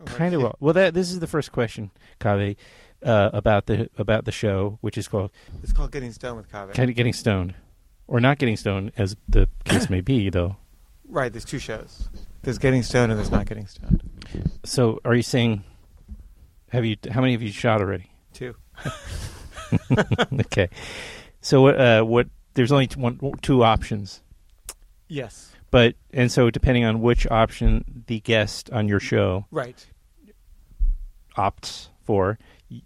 kind of well. This is the first question, Caveh, about the show, which is called. It's called Getting Stoned with Caveh. Kind of getting stoned, or not getting stoned, as the case may be, though. Right. There's two shows. There's Getting Stoned and there's Not Getting Stoned. So, are you saying? How many have you shot already? 2. Okay. So what? There's only two options. Yes. And so depending on which option the guest on your show opts for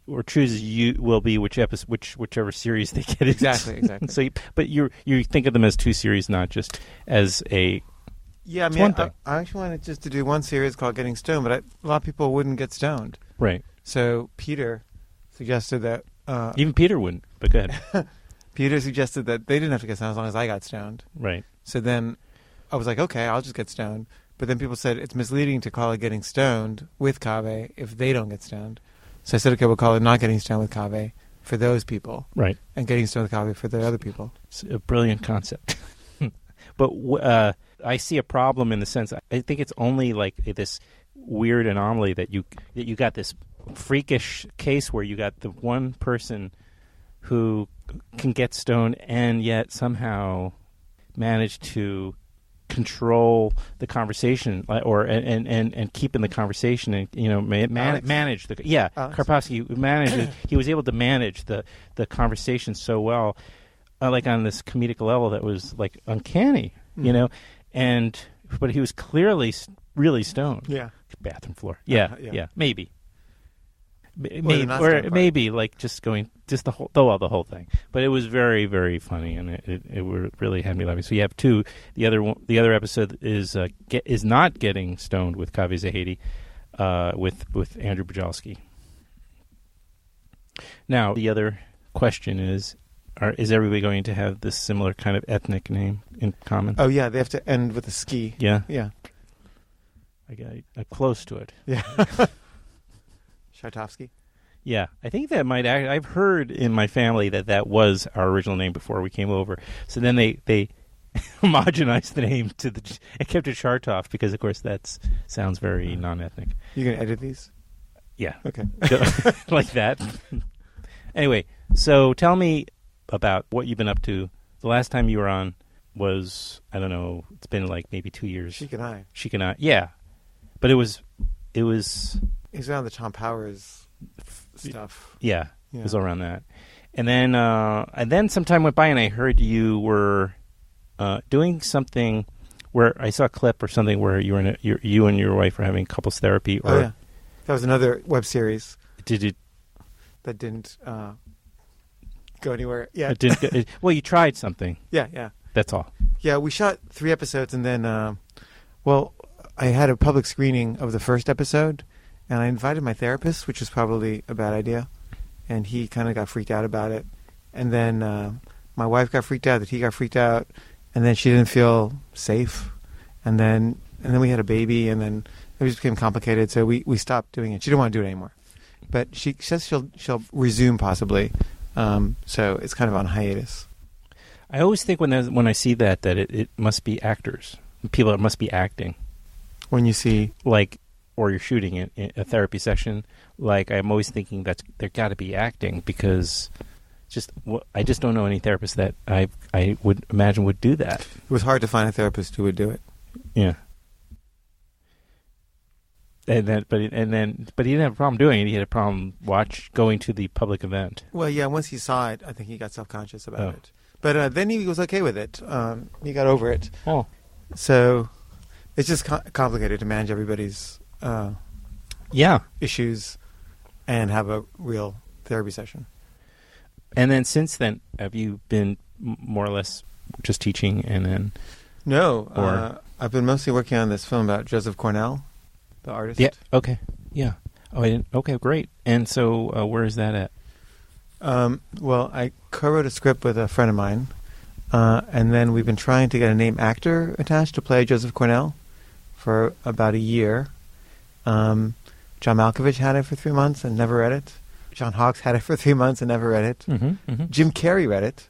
or chooses, you will be whichever series they get. Exactly. So, but you think of them as two series, not just as a. Yeah, I mean, I actually wanted just to do one series called Getting Stoned, but a lot of people wouldn't get stoned. Right. So Peter suggested that. Even Peter wouldn't, but go ahead. Peter suggested that they didn't have to get stoned as long as I got stoned. Right. So then I was like, okay, I'll just get stoned. But then people said it's misleading to call it Getting Stoned with Caveh if they don't get stoned. So I said, okay, we'll call it Not Getting Stoned with Caveh for those people. Right. And Getting Stoned with Caveh for the other people. It's a brilliant concept. But I see a problem in the sense, I think it's only like this weird anomaly that you got this freakish case where you got the one person who can get stoned and yet somehow manage to control the conversation and keep in the conversation and manage the Karpovsky he was able to manage the conversation so well, like on this comedic level that was like uncanny, but he was clearly really stoned. Bathroom floor. Yeah, maybe like just the whole thing. But it was very, very funny, and it really had me laughing. So you have two. The other episode is Not Getting Stoned with Caveh Zahedi, with Andrew Podolski. Now the other question is everybody going to have this similar kind of ethnic name in common? Oh yeah, they have to end with a ski. Yeah. I got close to it. Yeah. Shartovsky? Yeah, I think that might. I've heard in my family that was our original name before we came over. So then they homogenized the name and kept it Shartov because, of course, that sounds very non-ethnic. You gonna edit these? Yeah. Okay. Like that. Anyway, so tell me about what you've been up to. The last time you were on was, I don't know, it's been like maybe 2 years. Sheik and I. Yeah. But it was. He's on the Tom Powers stuff. Yeah, it was around that. And then some time went by, and I heard you were doing something where I saw a clip or something where you and your wife were having couples therapy. Or, yeah, that was another web series. Did it? That didn't go anywhere. Yeah, it didn't. Well, you tried something. Yeah. That's all. Yeah, we shot 3 episodes, and then, I had a public screening of the first episode. And I invited my therapist, which was probably a bad idea. And he kind of got freaked out about it. And then my wife got freaked out that he got freaked out. And then she didn't feel safe. And then we had a baby. And then it just became complicated. So we stopped doing it. She didn't want to do it anymore. But she says she'll resume possibly. So it's kind of on hiatus. I always think when I see that it must be actors. People must be acting. When you see... or you're shooting in a therapy session, like I'm always thinking that there got to be acting because I just don't know any therapist that I would imagine would do that. It was hard to find a therapist who would do it. Yeah. But he didn't have a problem doing it. He had a problem going to the public event. Well, yeah. Once he saw it, I think he got self-conscious about it. But then he was okay with it. He got over it. Oh. So it's just complicated to manage everybody's issues and have a real therapy session. And then since then, have you been more or less just teaching and then... No, I've been mostly working on this film about Joseph Cornell, the artist. Yeah, okay. Yeah. Oh, I didn't... Okay, great. And so where is that at? Well, I co-wrote a script with a friend of mine, and then we've been trying to get a name actor attached to play Joseph Cornell for about a year. John Malkovich had it for 3 months and never read it. John Hawkes had it for 3 months and never read it. Mm-hmm, mm-hmm. Jim Carrey read it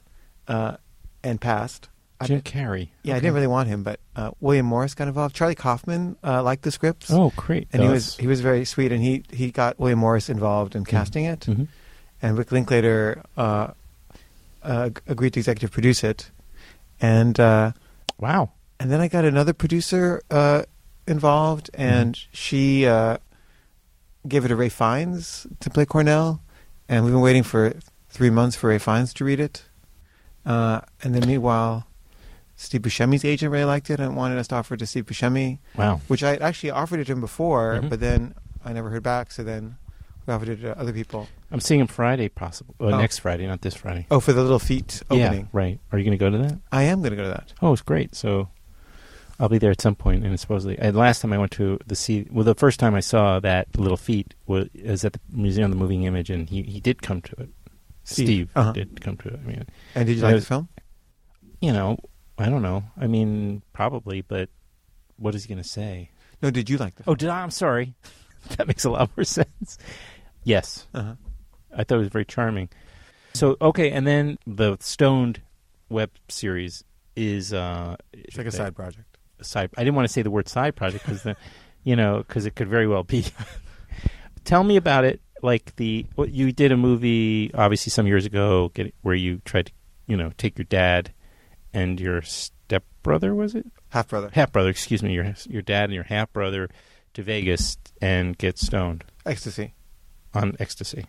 and passed. Jim Carrey. Yeah, Okay. I didn't really want him, but William Morris got involved. Charlie Kaufman liked the scripts. Oh, great! And he was very sweet, and he got William Morris involved in casting it, Mm-hmm. and Rick Linklater agreed to executive produce it, and Wow. and then I got another producer involved, and she gave it to Ray Fiennes to play Cornell, and we've been waiting for 3 months for Ray Fiennes to read it, and then meanwhile, Steve Buscemi's agent really liked it and wanted us to offer it to Steve Buscemi. Wow. Which I actually offered it to him before, Mhm. but then I never heard back, so then we offered it to other people. I'm seeing him Friday, possible. Next Friday, not this Friday. Oh, for the little feet opening. Yeah, right. Are you going to go to that? I am going to go to that. Oh, it's great. So I'll be there at some point, and it's supposedly. Last time I went to the first time I saw that Little Feet was at the Museum of the Moving Image, and he did come to it. Steve did come to it. I mean, And did you like the film? You know, I don't know. I mean, probably, but what is he going to say? No, did you like the film? Oh, did I? I'm sorry. That makes a lot more sense. Yes. Uh-huh. I thought it was very charming. So, okay, and then the Stoned web series is... It's like a side project. I didn't want to say the word side project because, because it could very well be. Tell me about it. Like you did a movie, obviously some years ago, where you tried to, take your dad and your stepbrother, was it? Half-brother. Half-brother, excuse me. Your dad and your half-brother to Vegas and get stoned. Ecstasy. On ecstasy.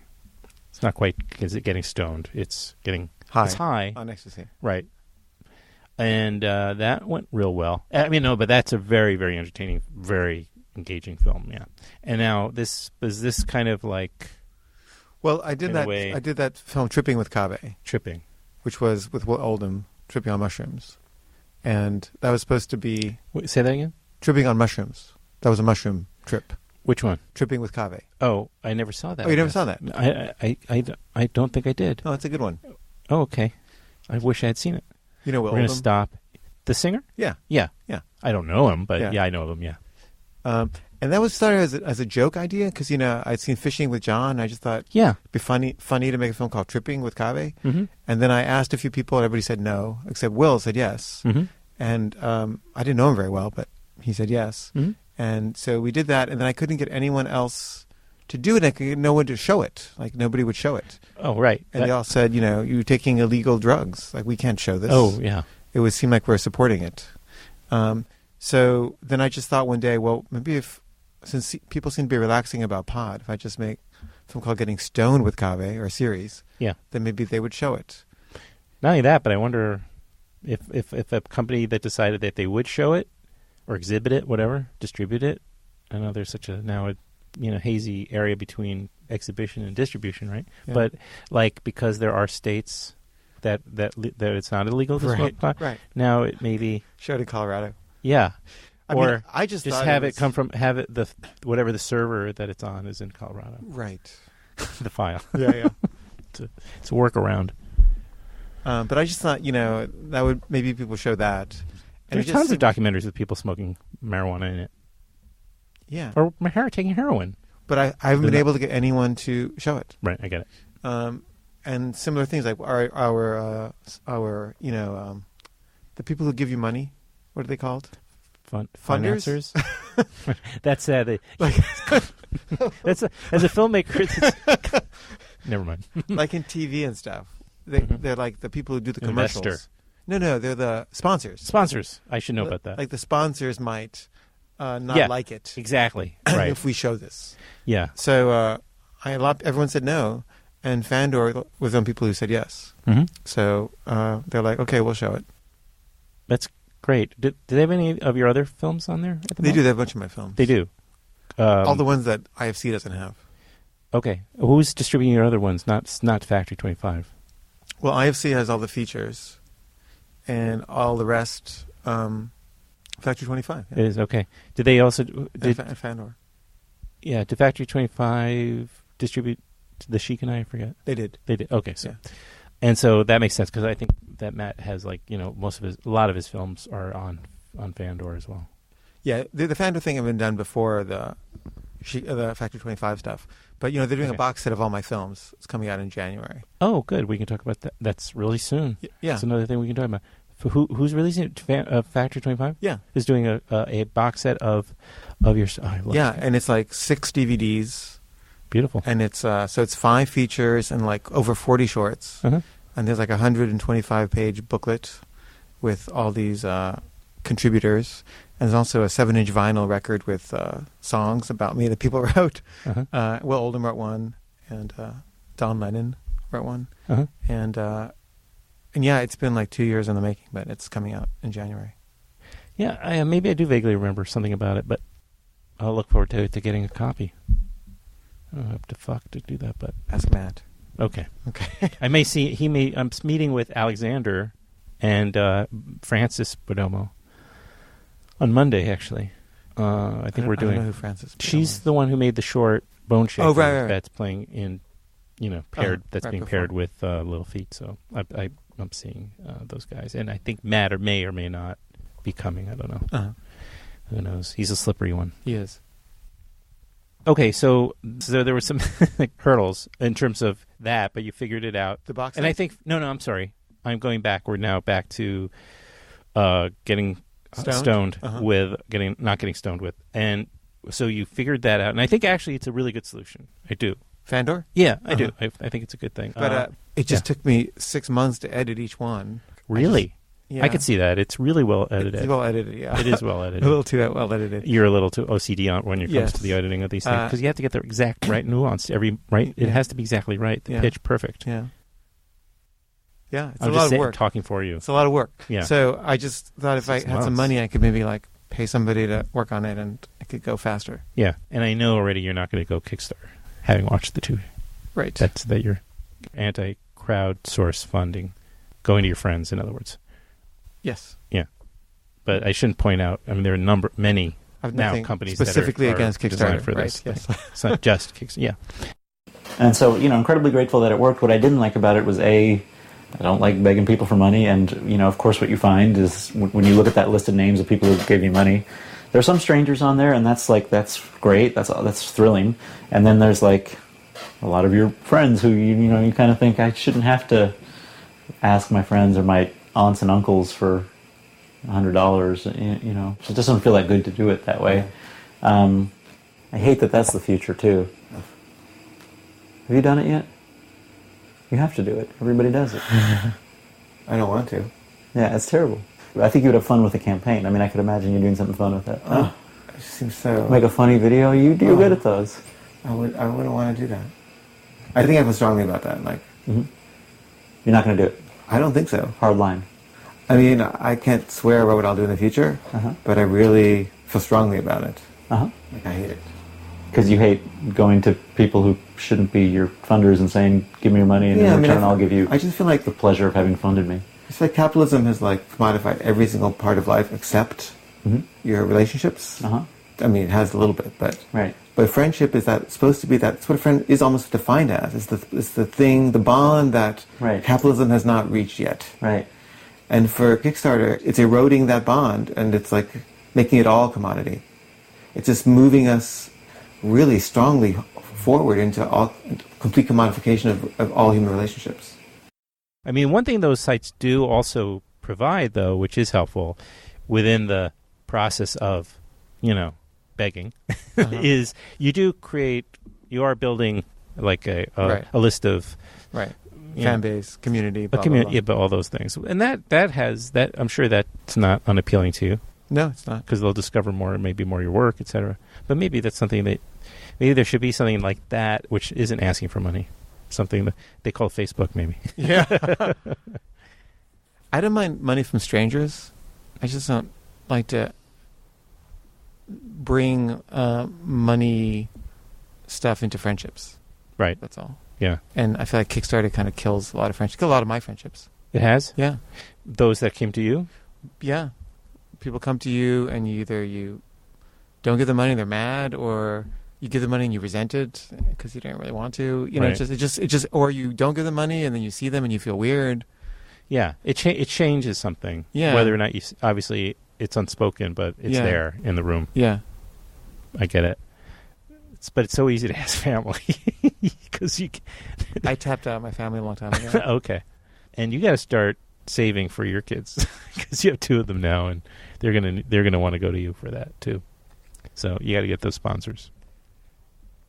It's not quite getting stoned. It's getting high. It's high. On ecstasy. Right. And that went real well. I mean, no, but that's a very, very entertaining, very engaging film, yeah. And now is this kind of like... Well, I did that film Tripping with Caveh. Tripping. Which was with Will Oldham, Tripping on Mushrooms. And that was supposed to be... Wait, say that again? Tripping on Mushrooms. That was a mushroom trip. Which one? Tripping with Caveh. Oh, I never saw that. Oh, you never saw that? I don't think I did. Oh, it's a good one. Oh, okay. I wish I had seen it. You know Will We're Oldham? going to stop. The singer? Yeah. Yeah. Yeah. I don't know him, but yeah I know him, yeah. And that was started as a joke idea because, I'd seen Fishing with John. I just thought it'd be funny to make a film called Tripping with Caveh. Mm-hmm. And then I asked a few people and everybody said no, except Will said yes. Mm-hmm. And I didn't know him very well, but he said yes. Mm-hmm. And so we did that, and then I couldn't get anyone else to do it. I could get no one to show it. Like, nobody would show it. Oh, right. And they all said, you're taking illegal drugs. Like, we can't show this. Oh, yeah. It would seem like we're supporting it. So then I just thought one day, well, maybe since people seem to be relaxing about pod, if I just make a film called Getting Stoned with Caveh, or a series, then maybe they would show it. Not only that, but I wonder if a company that decided that they would show it, or exhibit it, whatever, distribute it. I know there's such a hazy area between exhibition and distribution, right? Yeah. But because there are states that it's not illegal to smoke pot. Right. Now it may be showed in Colorado. Yeah. I just thought have it come from whatever the server that it's on is in Colorado. Right. The file. Yeah. It's a workaround. But I just thought that would maybe people show that. And there's tons of documentaries with people smoking marijuana in it. Yeah. Or taking heroin. But I haven't been able to get anyone to show it. Right, I get it. And similar things like our the people who give you money, what are they called? Funders? That's as a filmmaker. Never mind. Like in TV and stuff. They're like the people who do the commercials. Investor. No, they're the sponsors. Sponsors. I should know about that. Like the sponsors might not like it. Exactly. Right. If we show this. Yeah. So everyone said no, and Fandor was on people who said yes. Mm-hmm. So they're like, okay, we'll show it. That's great. Do they have any of your other films on there? They do. They have a bunch of my films. They do. All the ones that IFC doesn't have. Okay. Who's distributing your other ones? Not Factory 25. Well, IFC has all the features, and all the rest, Factory 25. Yeah. It is, okay. Did they also... and Fandor. Yeah, did Factory 25 distribute The Sheik and I forget? They did. They did, okay. So. Yeah. And so that makes sense, because I think that Matt has, a lot of his films are on Fandor as well. Yeah, the Fandor thing had been done before the Factory 25 stuff. But, they're doing a box set of all my films. It's coming out in January. Oh, good. We can talk about that. That's really soon. Yeah. That's another thing we can talk about. Who's releasing it? Factory 25? Yeah. Is doing a box set of your... And it's like 6 DVDs. Beautiful. And it's so it's 5 features and like over 40 shorts. Uh-huh. And there's like a 125-page booklet with all these contributors. And there's also a 7-inch vinyl record with songs about me that people wrote. Uh-huh. Will Oldham wrote one, and Don Lennon wrote one. Uh-huh. And yeah, it's been like 2 years in the making, but it's coming out in January. Yeah, maybe I do vaguely remember something about it, but I'll look forward to getting a copy. I don't have to do that, but... Ask Matt. Okay. Okay. I'm meeting with Alexander and Frances Bodomo on Monday, actually. I think we're doing... I don't know who Frances Bodomo She's is. the one who made the short Bone Shaker. Oh, right. That's playing in, paired. That's being before. paired with Little Feat. So I'm seeing those guys, and I think Matt may or may not be coming. I don't know. Uh-huh. Who knows? He's a slippery one. He is. Okay, so there were some hurdles in terms of that, but you figured it out. The box and set? I think I'm sorry. I'm going backward now, back to getting stoned Uh-huh. with not getting stoned with, and so you figured that out. And I think actually it's a really good solution. I do. Fandor? Yeah, I Uh-huh. do. I think it's a good thing. But it just took me 6 months to edit each one. Really? Yeah. I could see that. It's really well edited. It's well edited, yeah. It is well edited. A little too well edited. You're a little too OCD on when it comes Yes. to the editing of these things, because you have to get the exact right nuance. It Yeah. has to be exactly right. The Yeah. pitch perfect. Yeah. Yeah, it's I'm a just lot of work. talking for you. It's a lot of work. Yeah. So I just thought if 6 I had some months. money, I could maybe like pay somebody to work on it, and it could go faster. Yeah, and I know already you're not going to go Kickstarter, having watched the two. Right. That you're anti-crowdsource funding, going to your friends, in other words. Yes. Yeah, but I shouldn't point out. I mean, there are many I've now nothing companies specifically that are against designed Kickstarter for right? this. Yes. It's not just Kickstarter. Yeah. And so, incredibly grateful that it worked. What I didn't like about it was, I don't like begging people for money. And, of course, what you find is when you look at that list of names of people who gave you money, there are some strangers on there, and that's great. That's thrilling. And then there's, a lot of your friends who, you kind of think, I shouldn't have to ask my friends or my aunts and uncles for $100. It doesn't feel that good to do it that way. I hate that that's the future, too. Have you done it yet? You have to do it. Everybody does it. I don't want to. Yeah, it's terrible. I think you would have fun with the campaign. I mean, I could imagine you doing something fun with it. Oh, it seems so... Make a funny video. You're good at those. I wouldn't want to do that. I think I feel strongly about that. You're not going to do it. I don't think so. Hard line. I mean, I can't swear about what I'll do in the future, but I really feel strongly about it. I hate it. Because you hate going to people who shouldn't be your funders and saying, give me your money, and in return I'll give you I just feel like the pleasure of having funded me. It's like capitalism has commodified every single part of life except your relationships. I mean, it has a little bit, but right. But friendship is supposed to be that's what a friend is almost defined as. It's the thing, the bond that capitalism has not reached yet. Right. And for Kickstarter, it's eroding that bond, and it's like making it all commodity. It's just moving us really strongly forward into complete commodification of all human relationships. I mean, one thing those sites do also provide, though, which is helpful within the process of, begging, is you are building like a list of fan base, community, blah, community, blah, blah. but all those things, and that I'm sure that's not unappealing to you. No, it's not, because they'll discover maybe more your work, etc. But maybe that's something that maybe there should be something like that, which isn't asking for money. Something that they call Facebook, maybe. Yeah. I don't mind money from strangers. I just don't like to bring money stuff into friendships. Right. That's all. Yeah. And I feel like Kickstarter kind of kills a lot of friendships. Kills a lot of my friendships. It has? Yeah. Those that came to you? Yeah. People come to you and you don't give them money, they're mad, or you give them money and you resent it because you didn't really want to. You know, Right. it just, or you don't give them money and then you see them and you feel weird. Yeah. It changes something. Yeah. Whether or not obviously it's unspoken, but it's there in the room. Yeah. I get it. But it's so easy to ask family because I tapped out my family a long time ago. Okay. And you got to start saving for your kids because you have 2 of them now, and they're gonna want to go to you for that too. So you got to get those sponsors.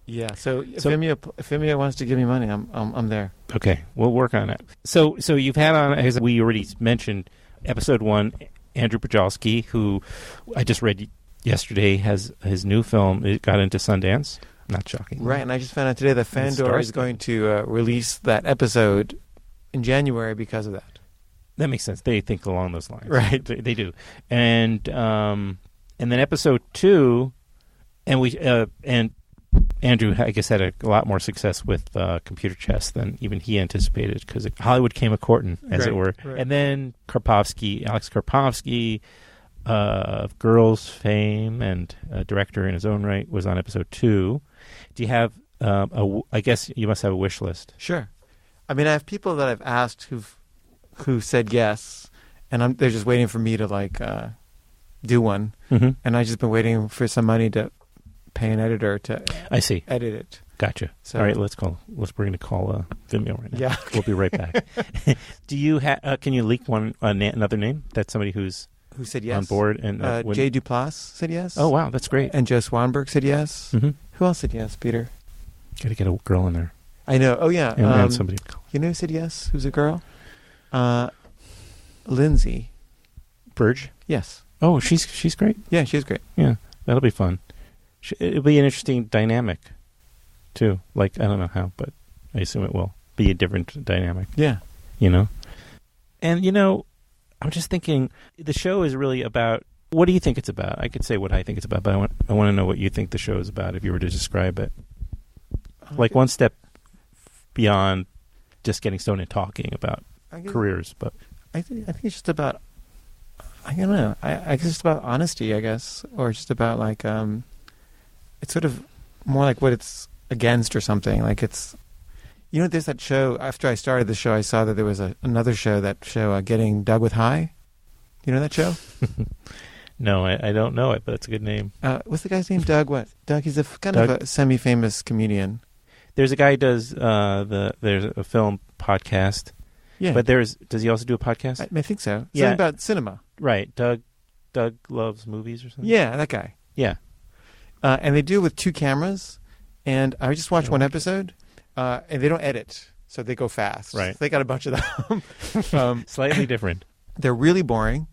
Yeah. So if Vimeo wants to give me money, I'm there. Okay, we'll work on it. So you've had on, as we already mentioned, episode 1, Andrew Podolski, who I just read yesterday has his new film. It got into Sundance. Not shocking, right? And I just found out today that Fandor is going to release that episode in January because of that. That makes sense. They think along those lines, right? They do. And then episode 2, and Andrew, I guess, had a lot more success with computer chess than even he anticipated because Hollywood came a-courtin', as it were. Right. And then Alex Karpovsky, of Girls fame and a director in his own right, was on episode 2. Do you have, I guess you must have a wish list. Sure. I mean, I have people that I've asked who said yes, and they're just waiting for me to do one. Mm-hmm. And I've just been waiting for some money to pay an editor to edit it. Gotcha. So, all right, we're going to call Vimeo right now. Yeah. We'll be right back. Do you can you leak another name? That's somebody who said yes on board? And Jay Duplass said yes. Oh wow, that's great. And Joe Swanberg said yes. Mm-hmm. Who else said yes, Peter? Got to get a girl in there. I know. Oh yeah. And somebody. You know who said yes? Who's a girl? Lindsay Burge. Yes. Oh, she's great. Yeah, she's great. Yeah, that'll be fun. It'll be an interesting dynamic, too. Like, I don't know how, but I assume it will be a different dynamic. Yeah. And, I'm just thinking, the show is really about, what do you think it's about? I could say what I think it's about, but I want to know what you think the show is about if you were to describe it. Okay. Like one step beyond just getting stoned and talking about careers. But I think it's just about, I don't know, I guess it's just about honesty, I guess, or just about it's sort of more like what it's against or something. Like it's, there's that show, after I started the show, I saw that there was another show, Getting Dug with High. You know that show? No, I don't know it, but it's a good name. What's the guy's name? Doug what? Doug, he's of a semi-famous comedian. There's a guy who does, there's a film podcast. Yeah. But does he also do a podcast? I think so. Something about cinema. Right. Doug Loves Movies or something? Yeah, that guy. Yeah. And they do it with 2 cameras, and I just watched one episode, and they don't edit, so they go fast. Right. So they got a bunch of them. Slightly different. They're really boring,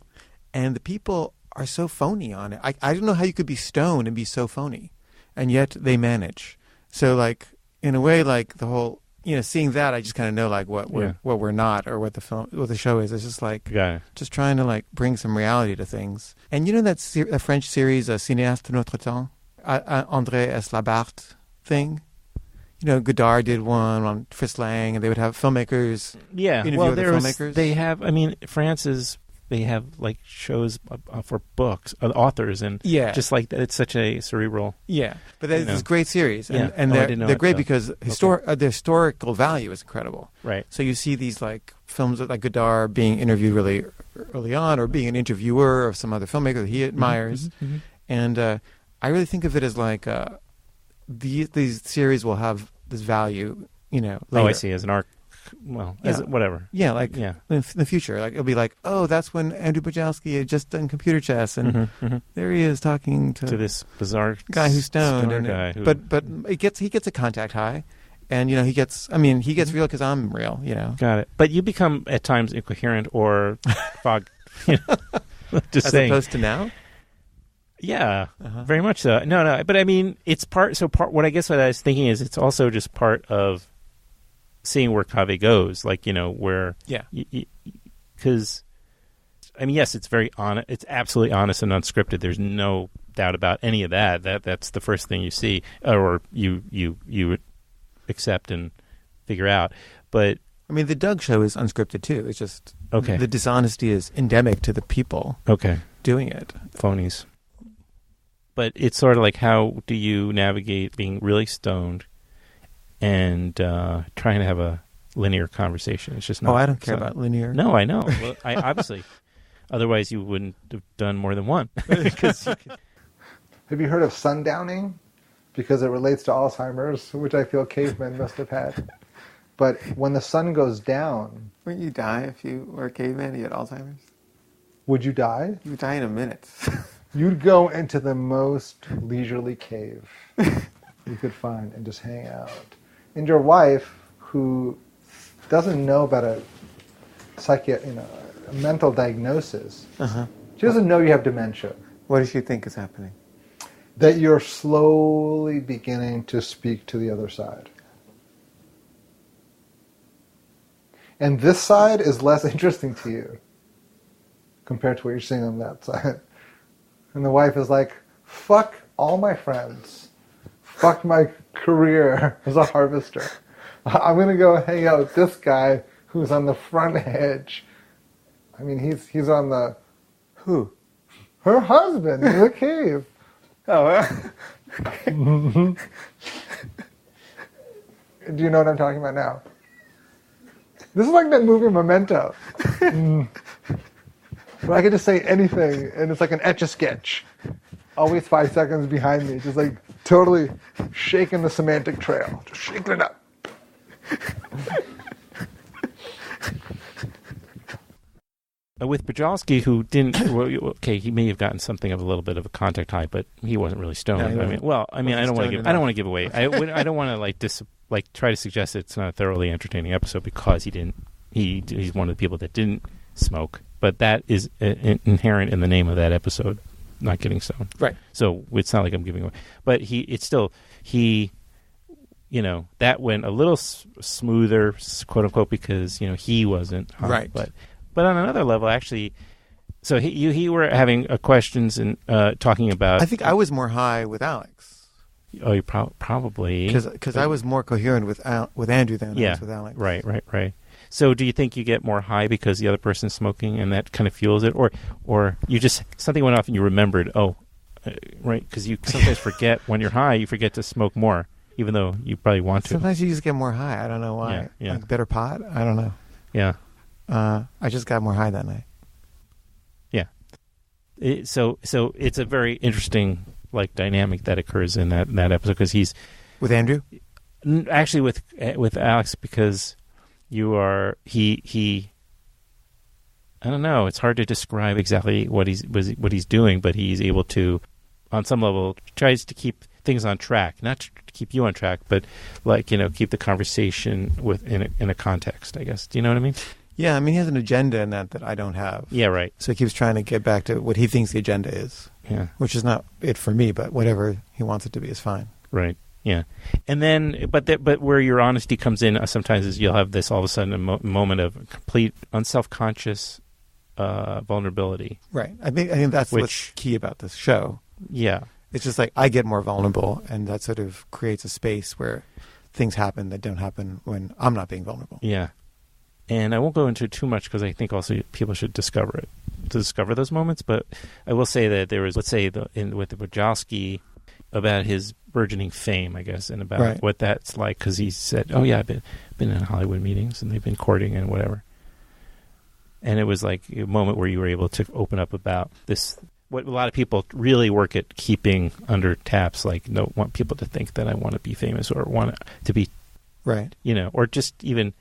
and the people are so phony on it. I don't know how you could be stoned and be so phony, and yet they manage. So, in a way, the whole, seeing that, I just kind of know, what we're not, or what the show is. It's just just trying to bring some reality to things. And that French series, Cinéaste de Notre Temps, André S. Labarthe thing. Godard did one on Fritz Lang, and they would have filmmakers. Yeah, interview other filmmakers. They have. I mean, they have shows for books, authors, and just like that. It's such a cerebral. Yeah, but it's this great series, and they're great because the historical value is incredible. Right. So you see these films like Godard being interviewed really early on, or being an interviewer of some other filmmaker that he admires, mm-hmm. and I really think of it as these series will have this value, later. Oh, I see, as an arc. Well, as whatever. Yeah, in the future, it'll be oh, that's when Andrew Podolski had just done computer chess, and there he is talking to this bizarre guy who's stoned, but he gets a contact high, and he gets real because I'm real, Got it. But you become at times incoherent or fog. Just as saying. Opposed to now. Yeah, very much so. No, but I mean, it's part. So what I was thinking is, it's also just part of seeing where Caveh goes, where because yes, it's very honest. It's absolutely honest and unscripted. There's no doubt about any of that. That's the first thing you see, or you accept and figure out. But I mean, the Doug show is unscripted too. It's just okay. The dishonesty is endemic to the people. Okay, doing it, phonies. But it's sort of how do you navigate being really stoned and trying to have a linear conversation? It's just not. Oh, I don't care about linear. No, I know. Well, I obviously. Otherwise, you wouldn't have done more than one. Have you heard of sundowning? Because it relates to Alzheimer's, which I feel cavemen must have had. But when the sun goes down, Wouldn't you die if you were a caveman and you had Alzheimer's? would you die? You would die in a minute. You'd go into the most leisurely cave you could find and just hang out. And your wife, who doesn't know about a mental diagnosis, she doesn't know you have dementia. What does she think is happening? That you're slowly beginning to speak to the other side. And this side is less interesting to you compared to what you're seeing on that side. And the wife is like, fuck all my friends. Fuck my career as a harvester. I'm going to go hang out with this guy who's on the front edge. I mean, he's on the... Who? Her husband in the cave. Oh, Do you know what I'm talking about now? This is like that movie Memento. Where I could just say anything, and it's like an Etch-a-Sketch. Always 5 seconds behind me, just like totally shaking the semantic trail. Just shaking it up. With Podolski, who didn't, okay, he may have gotten something of a little bit of a contact high, but he wasn't really stoned. No, I don't want to give away. I don't want to try to suggest it's not a thoroughly entertaining episode because he's one of the people that didn't smoke, but that is inherent in the name of that episode, not getting stoned. right. So it's not like I'm giving away, but that went a little smoother, quote unquote, because he wasn't high, Right. But on another level, actually, so he were having questions and talking about. I think I was more high with Alex. Oh, you probably Because I was more coherent with Andrew than I was with Alex. Right. So, do you think you get more high because the other person's smoking, and that kind of fuels it, or you just something went off and you remembered? Right, because you sometimes forget when you're high, you forget to smoke more, even though you probably want to. Sometimes you just get more high. I don't know why. Yeah. Like better pot? I don't know. Yeah. I just got more high that night. Yeah. So it's a very interesting dynamic that occurs in that episode because he's With Andrew? actually with Alex because you are he. I don't know. It's hard to describe exactly what he's doing, but he's able to, on some level, tries to keep things on track, not to keep you on track, but keep the conversation in a context. I guess. Do you know what I mean? Yeah, I mean, he has an agenda in that I don't have. Yeah, right. So he keeps trying to get back to what he thinks the agenda is. Yeah. Which is not it for me, but whatever he wants it to be is fine. Right. Yeah. And then, but where your honesty comes in sometimes is you'll have this all of a sudden a moment of complete unself-conscious vulnerability. Right. I think that's what's key about this show. Yeah. It's just I get more vulnerable, and that sort of creates a space where things happen that don't happen when I'm not being vulnerable. Yeah. And I won't go into too much because I think also people should discover those moments. But I will say that there was, let's say, with the Podolski about his burgeoning fame, I guess, and about what that's like. Because he said, "Oh yeah, I've been in Hollywood meetings, and they've been courting and whatever." And it was like a moment where you were able to open up about this. What a lot of people really work at keeping under taps, don't want people to think that I want to be famous or want to be, right? Or just even.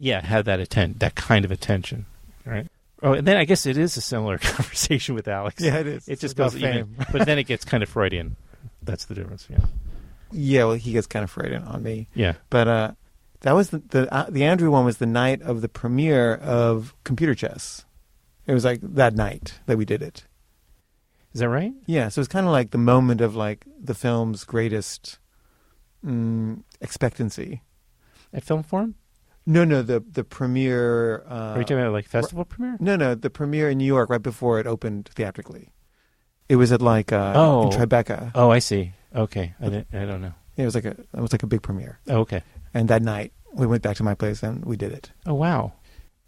Yeah, have that kind of attention, right? Oh, and then I guess it is a similar conversation with Alex. Yeah, it is. It just goes even, but then it gets kind of Freudian. That's the difference. Yeah. Yeah, well, he gets kind of Freudian on me. Yeah, but that was the Andrew one was the night of the premiere of Computer Chess. It was that night that we did it. Is that right? Yeah, so it's kind of like the moment of the film's greatest expectancy. At Film Forum? No, the premiere. Are you talking about festival premiere? No, the premiere in New York right before it opened theatrically. It was at in Tribeca. Oh, I see. Okay, I don't know. It was like a big premiere. Oh, okay. And that night we went back to my place and we did it. Oh, wow.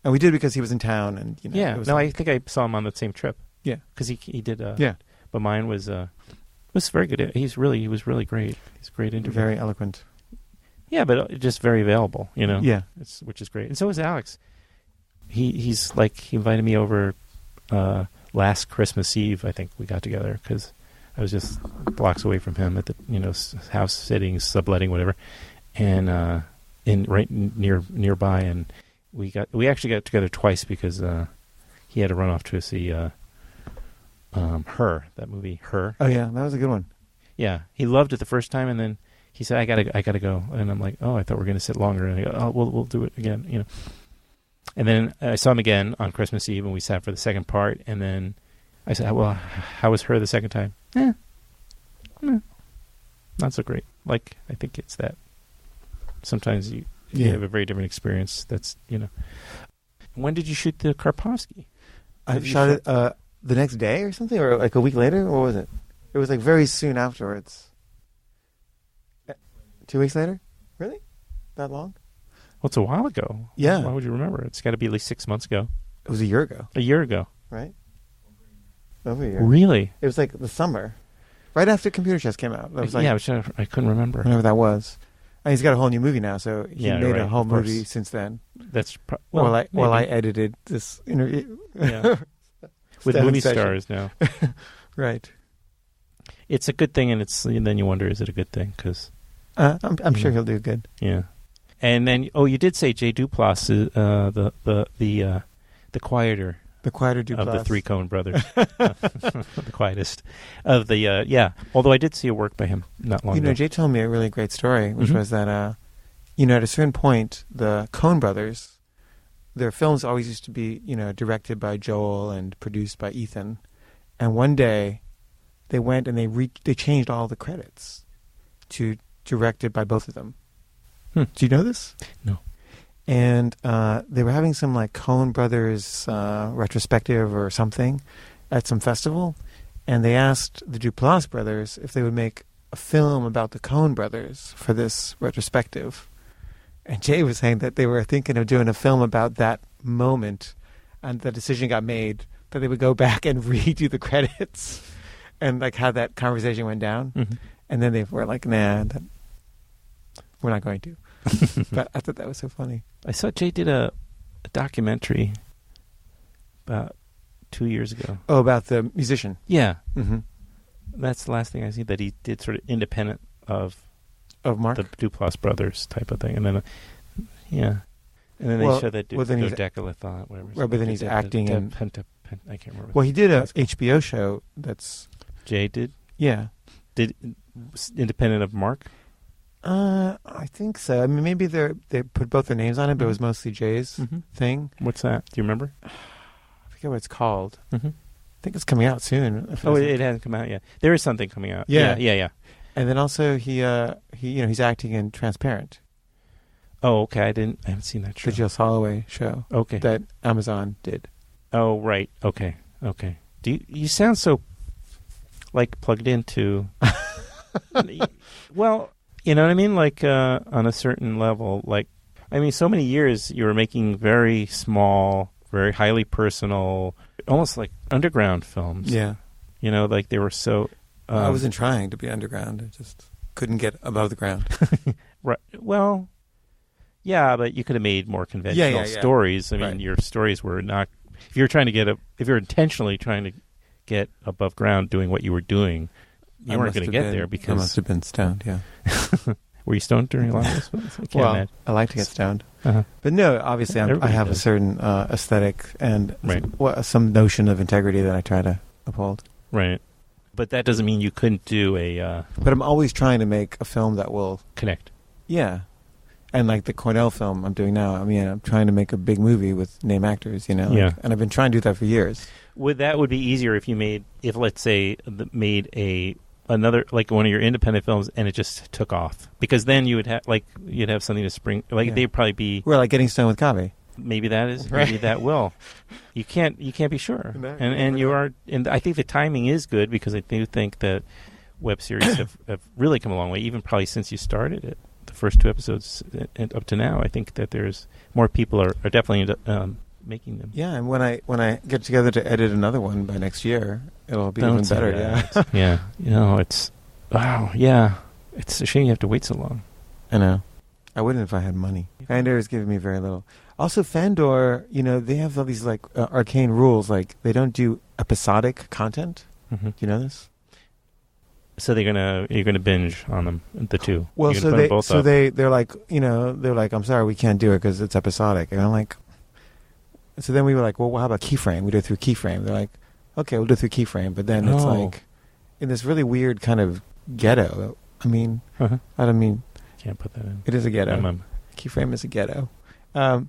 And we did it because he was in town and Yeah. It was I think I saw him on the same trip. Yeah. Because he did. Yeah. But mine was very good. He was really great. He's a great interview. Very eloquent. Yeah, but just very available, Yeah. which is great. And so is Alex. He invited me over last Christmas Eve. I think we got together because I was just blocks away from him at the house sitting, subletting, whatever. And nearby, and we actually got together twice because he had to run off to see Her, that movie Her. Oh yeah, that was a good one. Yeah, he loved it the first time, and then he said, I gotta go, and I'm like, oh, I thought we were going to sit longer, and I go, oh, we'll do it again, you know. And then I saw him again on Christmas Eve, and we sat for the second part, and then I said, well, how was Her the second time? Not so great. Like, I think it's that sometimes you have a very different experience. That's, you know. When did you shoot the Karpovsky? I shot it the next day or something, or like a week later. What was it? It was like very soon afterwards. 2 weeks later? Really? That long? Well, it's a while ago. Yeah. Why would you remember? It's got to be at least 6 months ago. It was a year ago. A year ago. Right? Over a year. Really? It was like the summer. Right after Computer Chess came out. That was like, yeah, I couldn't remember. Whenever that was. And he's got a whole new movie now, so he made a whole movie since then. That's while I edited this interview. Yeah. With movie stars now. Right. It's a good thing, and then you wonder, is it a good thing? Because I'm sure he'll do good. Yeah. And then, you did say Jay Duplass, the quieter. The quieter Duplass. Of the three Coen brothers. The quietest. Of the, Although I did see a work by him not long ago. Jay told me a really great story, which was that, at a certain point, the Coen brothers, their films always used to be, directed by Joel and produced by Ethan. And one day, they went and they changed all the credits to directed by both of them. Do you know this? No. And they were having some like Coen Brothers retrospective or something at some festival, and they asked the Duplass brothers if they would make a film about the Coen Brothers for this retrospective. And Jay was saying that they were thinking of doing a film about that moment, and the decision got made that they would go back and redo the credits and like how that conversation went down. Mm-hmm. And then they were like, nah, we're not going to. But I thought that was so funny. I saw Jay did a documentary about 2 years ago. Oh, about the musician? Yeah. Mm-hmm. That's the last thing I see that he did, sort of independent of Mark? The Duplass brothers type of thing. And then, And then they showed that Decalathon, whatever. Well, but then he's acting in... I can't remember. Well, he did a HBO show that's... Jay did? Yeah. Did independent of Mark? I think so. I mean, maybe they put both their names on it, but it was mostly Jay's thing. What's that? Do you remember? I forget what it's called. Mm-hmm. I think it's coming out soon. Oh, it hasn't come out yet. There is something coming out. Yeah. And then also he's acting in Transparent. Oh, okay. I haven't seen that show. The Jill Soloway show. Okay. That Amazon did. Oh, right. Okay. Do you sound so like plugged into? Well, you know what I mean? Like on a certain level, like so many years you were making very small, very highly personal, almost like underground films. Yeah. Like they were so. I wasn't trying to be underground. I just couldn't get above the ground. Right. Well, yeah, but you could have made more conventional stories. I mean, your stories were not. If you're intentionally trying to get above ground doing what you were doing, you weren't going to get there because... I must have been stoned, yeah. Were you stoned during a lot of this? I like to get stoned. Uh-huh. But no, obviously I have a certain aesthetic and some notion of integrity that I try to uphold. Right. But that doesn't mean you couldn't do a... But I'm always trying to make a film that will... Connect. Yeah. And like the Cornell film I'm doing now, I'm trying to make a big movie with name actors, and I've been trying to do that for years. Would be easier if let's say another like one of your independent films and it just took off, because then you'd have something to spring, they'd probably be like Getting Stoned with Caveh. Maybe that is maybe that will. You can't be sure. No, and you are, and I think the timing is good, because I do think that web series have really come a long way, even probably since you started it. The first 2 episodes and up to now, I think that there's more people are definitely making them. Yeah, and when I get together to edit another one by next year, it'll be even better. Yeah. Yeah. It's wow. Yeah. It's a shame you have to wait so long. I know. I wouldn't if I had money. Fandor is giving me very little. Also, Fandor, they have all these like arcane rules. Like they don't do episodic content. Mm-hmm. Do you know this? So you're gonna binge on them, the two. Well, You're gonna put them both up. they're like, I'm sorry, we can't do it because it's episodic. And I'm like, so then we were like, well, how about Keyframe? We do it through Keyframe. They're like, okay, we'll do it through Keyframe. But then it's like in this really weird kind of ghetto. I mean, I don't mean. Can't put that in. It is a ghetto. Keyframe is a ghetto. But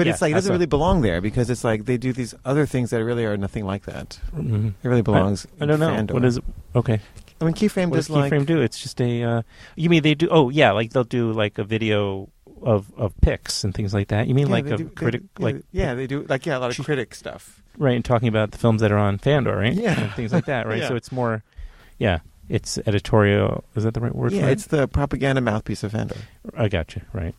it's like it doesn't really belong there because it's like they do these other things that really are nothing like that. Mm-hmm. It really belongs. I don't know. Fandor. What is it? Okay. I mean, Keyframe What does does Keyframe do? It's just a. You mean they do? Oh yeah, like they'll do like a video of picks and things like that. You mean like a critic? They do like a lot of critic stuff. Right, and talking about the films that are on Fandor, right? Yeah, and things like that, right? Yeah. So it's more, it's editorial. Is that the right word? Yeah, for it? it's the propaganda mouthpiece of Fandor. I gotcha. Right.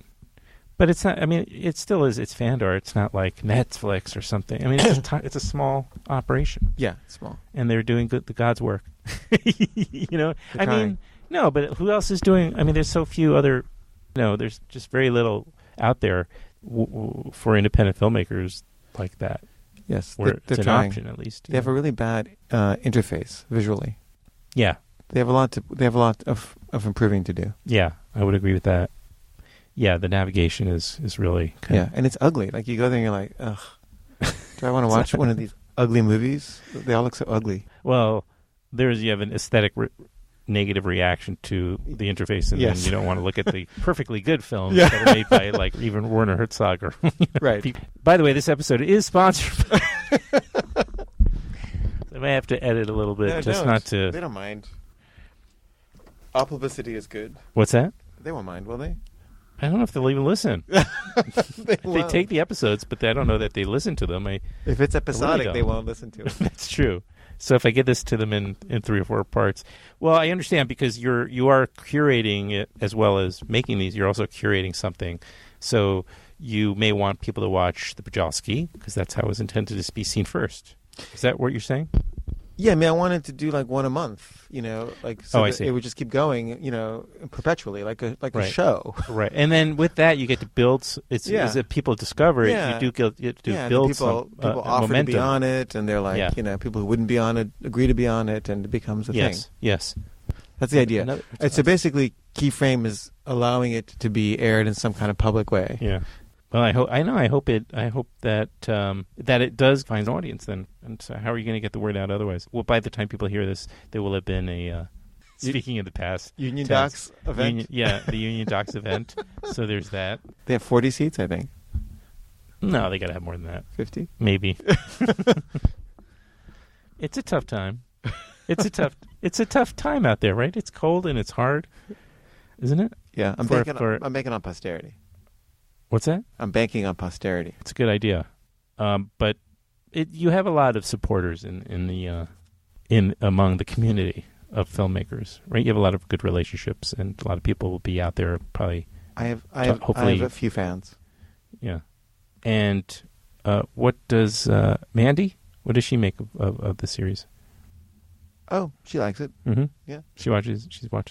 But it's not. I mean, it still is. It's Fandor. It's not like Netflix or something. I mean, it's a small operation. Yeah, it's small, and they're doing the God's work. They're I mean, no, but who else is doing? I mean, there's so few other. There's just very little out there for independent filmmakers like that. Yes, where they're it's an trying. option at least. They have a really bad interface visually. Yeah, they have a lot of improving to do. Yeah, I would agree with that. Yeah, the navigation is really and it's ugly. Like you go there and you're like, ugh, do I want to watch one of these ugly movies? They all look so ugly. Well, you have an aesthetic negative reaction to the interface, and then you don't want to look at the perfectly good films that are made by like even Werner Herzog or right. By the way, this episode is sponsored by I may have to edit a little bit not to. They don't mind. All publicity is good. What's that? They won't mind, will they? I don't know if they'll even listen. They take the episodes, but I don't know that they listen to them. If it's episodic, they won't listen to it. That's true. So if I get this to them in 3 or 4 parts, well, I understand because you are curating it as well as making these. You're also curating something, so you may want people to watch the Podolski because that's how it was intended to be seen first. Is that what you're saying? Yeah, I mean, I wanted to do like one a month, so I see. It would just keep going, perpetually, like a right. show. Right, and then with that, you get to build. As people discover it, you do get to build people some offer momentum. to be on it, and they're like, people who wouldn't be on it agree to be on it, and it becomes a thing. Yes, that's the idea. So basically, Keyframe is allowing it to be aired in some kind of public way. Yeah. Well, I hope that it does find an audience then. And so how are you going to get the word out otherwise? Well, by the time people hear this, there will have been a speaking of the past Union Docs event. The Union Docs event. So there's that. They have 40 seats, I think. No, they got to have more than that. 50? Maybe. It's a tough time. It's a tough time out there, right? It's cold and it's hard, isn't it? Yeah, I'm banking on posterity. What's that? I'm banking on posterity. It's a good idea, but you have a lot of supporters among the community of filmmakers, right? You have a lot of good relationships, and a lot of people will be out there probably. I have a few fans. Yeah, and what does Mandy? What does she make of the series? Oh, she likes it. Mm-hmm. Yeah, she's watched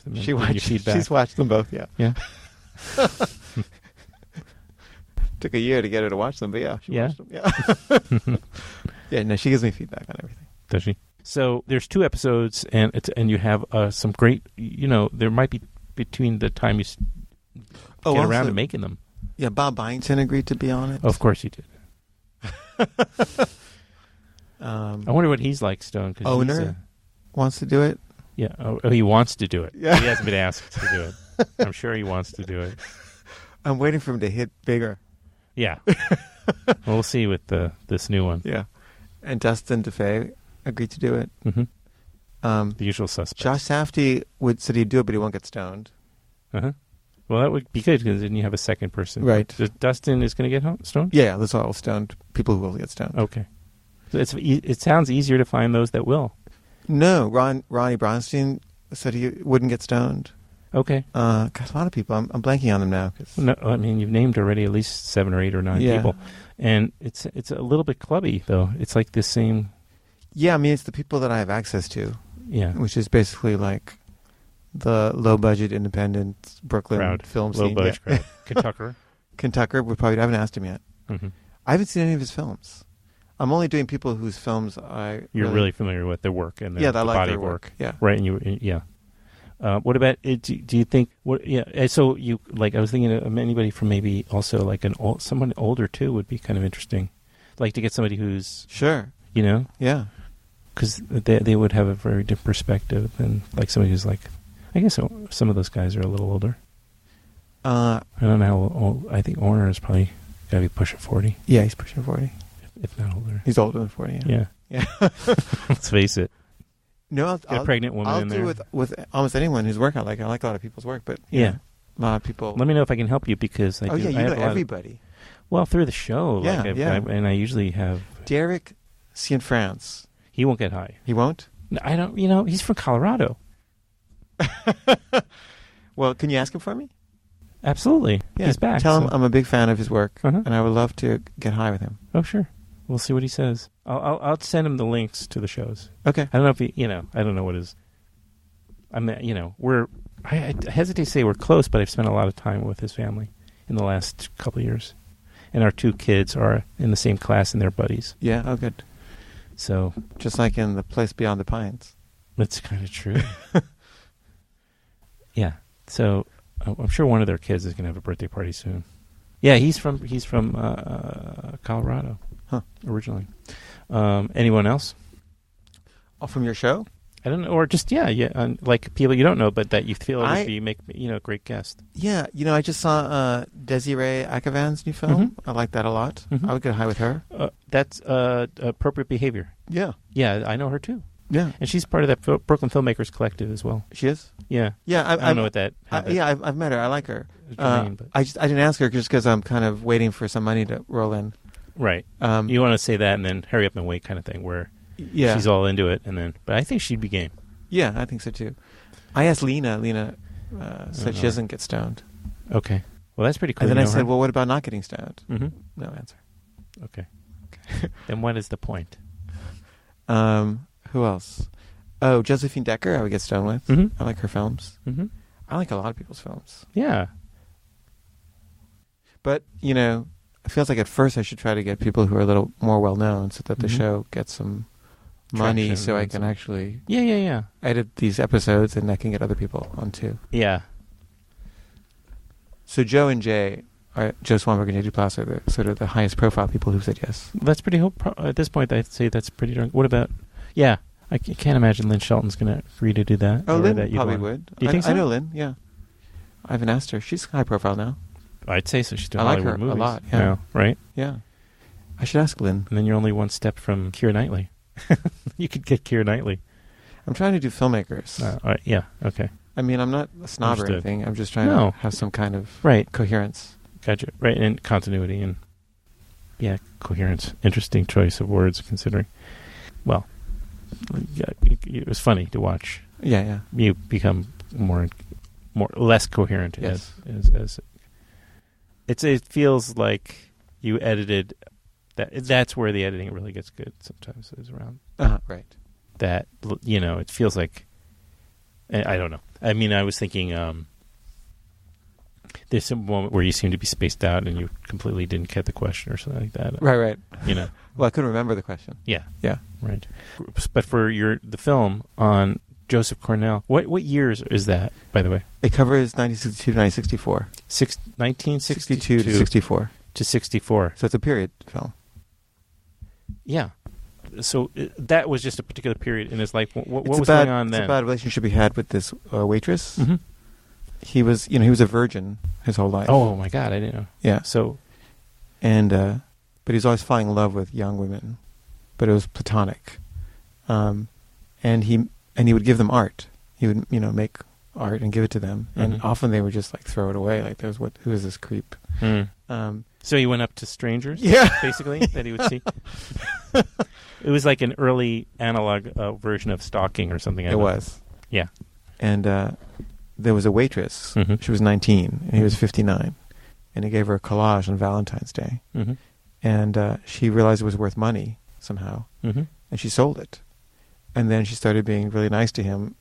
them. She's watched them both. Yeah. Yeah. Took a year to get her to watch them, but she watched them. Yeah. Yeah, no, she gives me feedback on everything. Does she? So there's 2 episodes, and you have some great. There might be between the time you get around to making them. Yeah, Bob Byington agreed to be on it. Oh, of course he did. I wonder what he's like, Stone. Owner wants to do it. Yeah. Oh, he wants to do it. Yeah. He hasn't been asked to do it. I'm sure he wants to do it. I'm waiting for him to hit bigger. Yeah. We'll see with this new one. Yeah. And Dustin DeFay agreed to do it. Mm-hmm. The usual suspects. Josh Safdie said he'd do it, but he won't get stoned. Uh-huh. Well, that would be good because then you have a second person. Right. Dustin is going to get stoned? Yeah, that's all stoned. People who will get stoned. Okay. So it sounds easier to find those that will. No, Ronnie Bronstein said he wouldn't get stoned. Okay. God, a lot of people. I'm blanking on them now. No, I mean, you've named already at least 7 or 8 or 9 people. And it's a little bit clubby, though. It's like the same... Yeah, I mean, it's the people that I have access to. Yeah. Which is basically like the low-budget, independent Brooklyn film scene. Low-budget crowd. Kentucker would probably... I haven't asked him yet. Mm-hmm. I haven't seen any of his films. I'm only doing people whose films you're really familiar with their work and I the like body their of work. Yeah. Right. And yeah. What about do you think? What? Yeah. So you like? I was thinking of anybody from maybe also like someone older too would be kind of interesting. Like to get somebody who's sure. Yeah. Because they would have a very different perspective than like somebody who's like. I guess some of those guys are a little older. I don't know how old. I think Orner is probably got to be pushing 40. Yeah, he's pushing 40. If not older. He's older than 40. Yeah. Let's face it. No, I'll, a pregnant woman I'll in do there. with almost anyone whose work I like. I like a lot of people's work, but yeah, a lot of people. Let me know if I can help you because I do. You know everybody. Well, through the show, yeah, and I usually have Derek Cianfrance. He won't get high. He won't. No, I don't. He's from Colorado. Well, can you ask him for me? Absolutely. Yeah, he's back. Tell him I'm a big fan of his work, and I would love to get high with him. Oh, sure. We'll see what he says. I'll send him the links to the shows. Okay. I don't know if he, I don't know what his. I hesitate to say we're close, but I've spent a lot of time with his family in the last couple of years, and our 2 kids are in the same class and they're buddies. Yeah. Oh, good. So just like in The Place Beyond the Pines. That's kind of true. Yeah. So I'm sure one of their kids is going to have a birthday party soon. Yeah, he's from Colorado, originally. Anyone else? Oh, from your show? I don't know, or just like people you don't know, but that you feel would be a great guest. Yeah, I just saw Desiree Akhavan's new film. I like that a lot. I would get high with her. That's Appropriate Behavior. Yeah, yeah, I know her too. Yeah, and she's part of that Brooklyn Filmmakers Collective as well. She is. Yeah, yeah. I don't know what that. I've met her. I like her. I didn't ask her just because I'm kind of waiting for some money to roll in. Right. You want to say that and then hurry up and wait kind of thing where she's all into it and then. But I think she'd be game. Yeah, I think so too. I asked Lena. Lena said she doesn't get stoned. Okay. Well, that's pretty cool. And then I said, well, what about not getting stoned? Mm-hmm. No answer. Okay. Then what is the point? Who else? Oh, Josephine Decker, I would get stoned with. Mm-hmm. I like her films. Mm-hmm. I like a lot of people's films. Yeah. But, it feels like at first I should try to get people who are a little more well-known so that the show gets some money traction so I can actually edit these episodes and I can get other people on too. Yeah. So Joe and Jay, Joe Swanberg and Jay Duplass are the sort of the highest profile people who said yes. That's pretty at this point I'd say that's pretty darn. What about, I can't imagine Lynn Shelton's going to agree to do that. Oh, Lynn probably would. Do you think so? I know Lynn, yeah. I haven't asked her. She's high profile now. I'd say so. She's doing I like Hollywood her movies a lot, yeah. now, right? Yeah. I should ask Lynn. And then you're only one step from Keira Knightley. You could get Keira Knightley. I'm trying to do filmmakers. Yeah, okay. I mean, I'm not a snob or anything. I'm just trying to have some kind of coherence. Gotcha. Right, and continuity and, coherence. Interesting choice of words considering. Well, it was funny to watch. Yeah. You become less coherent yes. as it feels like you edited that's where the editing really gets good sometimes is around right that it feels like I don't know. I mean, I was thinking there's some moment where you seem to be spaced out and you completely didn't get the question or something like that. Right. Well, I couldn't remember the question. Yeah right. But for the film on Joseph Cornell, what years is that, by the way? It covers 1962 to 1964. 1962 to 64. To 64. So it's a period film. Yeah. So that was just a particular period in his life. What was going on then? It's a bad relationship he had with this waitress. Mm-hmm. He was, he was a virgin his whole life. Oh my God, I didn't know. Yeah. So, and but he was always falling in love with young women, but it was platonic. And he would give them art. He would, make art and give it to them, and often they would just like throw it away. Like, who is this creep? So he went up to strangers, basically, that he would see. It was like an early analog version of stalking or something. It was. Yeah. And there was a waitress. She was 19, and he was 59. And he gave her a collage on Valentine's Day. And she realized it was worth money somehow. And she sold it. And then she started being really nice to him.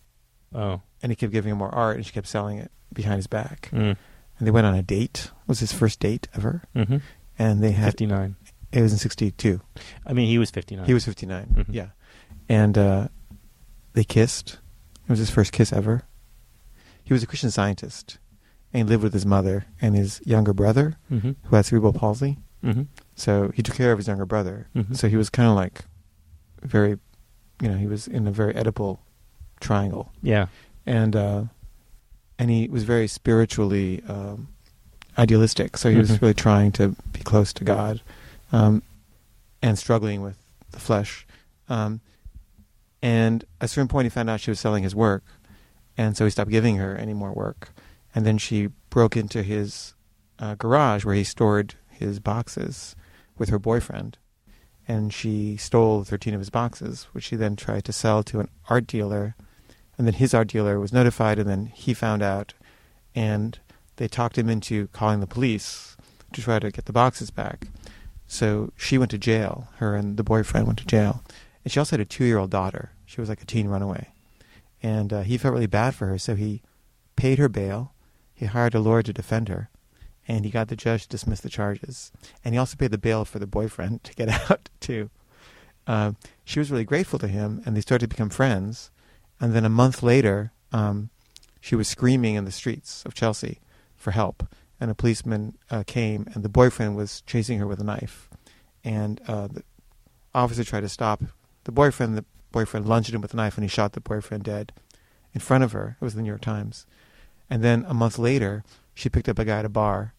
Oh. And he kept giving her more art, and she kept selling it behind his back. And they went on a date. It was his first date ever. And they had 59. It was in 62. I mean, he was 59. He was 59. Mhm. Yeah, and they kissed. It was his first kiss ever. He was a Christian Scientist, and he lived with his mother and his younger brother, Mm-hmm. who had cerebral palsy. Mm-hmm. So he took care of his younger brother. Mhm. So he was kind of like very, he was in a very Oedipal triangle, Yeah. and he was very spiritually idealistic. So he was Mhm. really trying to be close to God, and struggling with the flesh. And at a certain point, he found out she was selling his work, and so he stopped giving her any more work. And then she broke into his garage where he stored his boxes with her boyfriend, and she stole 13 of his boxes, which she then tried to sell to an art dealer. And then his art dealer was notified, and then he found out, and they talked him into calling the police to try to get the boxes back. So she went to jail. Her and the boyfriend went to jail. And she also had a 2-year-old daughter. She was like a teen runaway. And he felt really bad for her, so he paid her bail. He hired a lawyer to defend her, and he got the judge to dismiss the charges. And he also paid the bail for the boyfriend to get out, too. She was really grateful to him, and they started to become friends. And then a month later, she was screaming in the streets of Chelsea for help. And a policeman came, and the boyfriend was chasing her with a knife. And the officer tried to stop the boyfriend. The boyfriend lunged at him with a knife, and he shot the boyfriend dead in front of her. It was the New York Times. And then a month later, she picked up a guy at a bar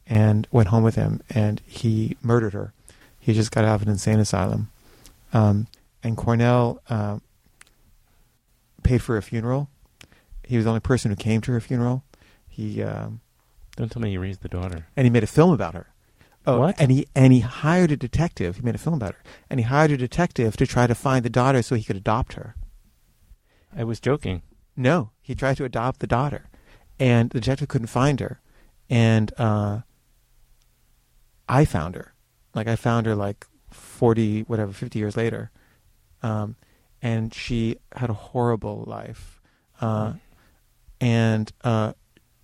and went home with him, and he murdered her. He just got out of an insane asylum. And Cornell paid for a funeral. He was the only person who came to her funeral. He Don't tell me you raised the daughter. and he made a film about her. Oh, What? And he hired a detective. He made a film about her, and he hired a detective to try to find the daughter so he could adopt her. I was joking. No, he tried to adopt the daughter, and the detective couldn't find her, and I found her. I found her 50 years later, and she had a horrible life, and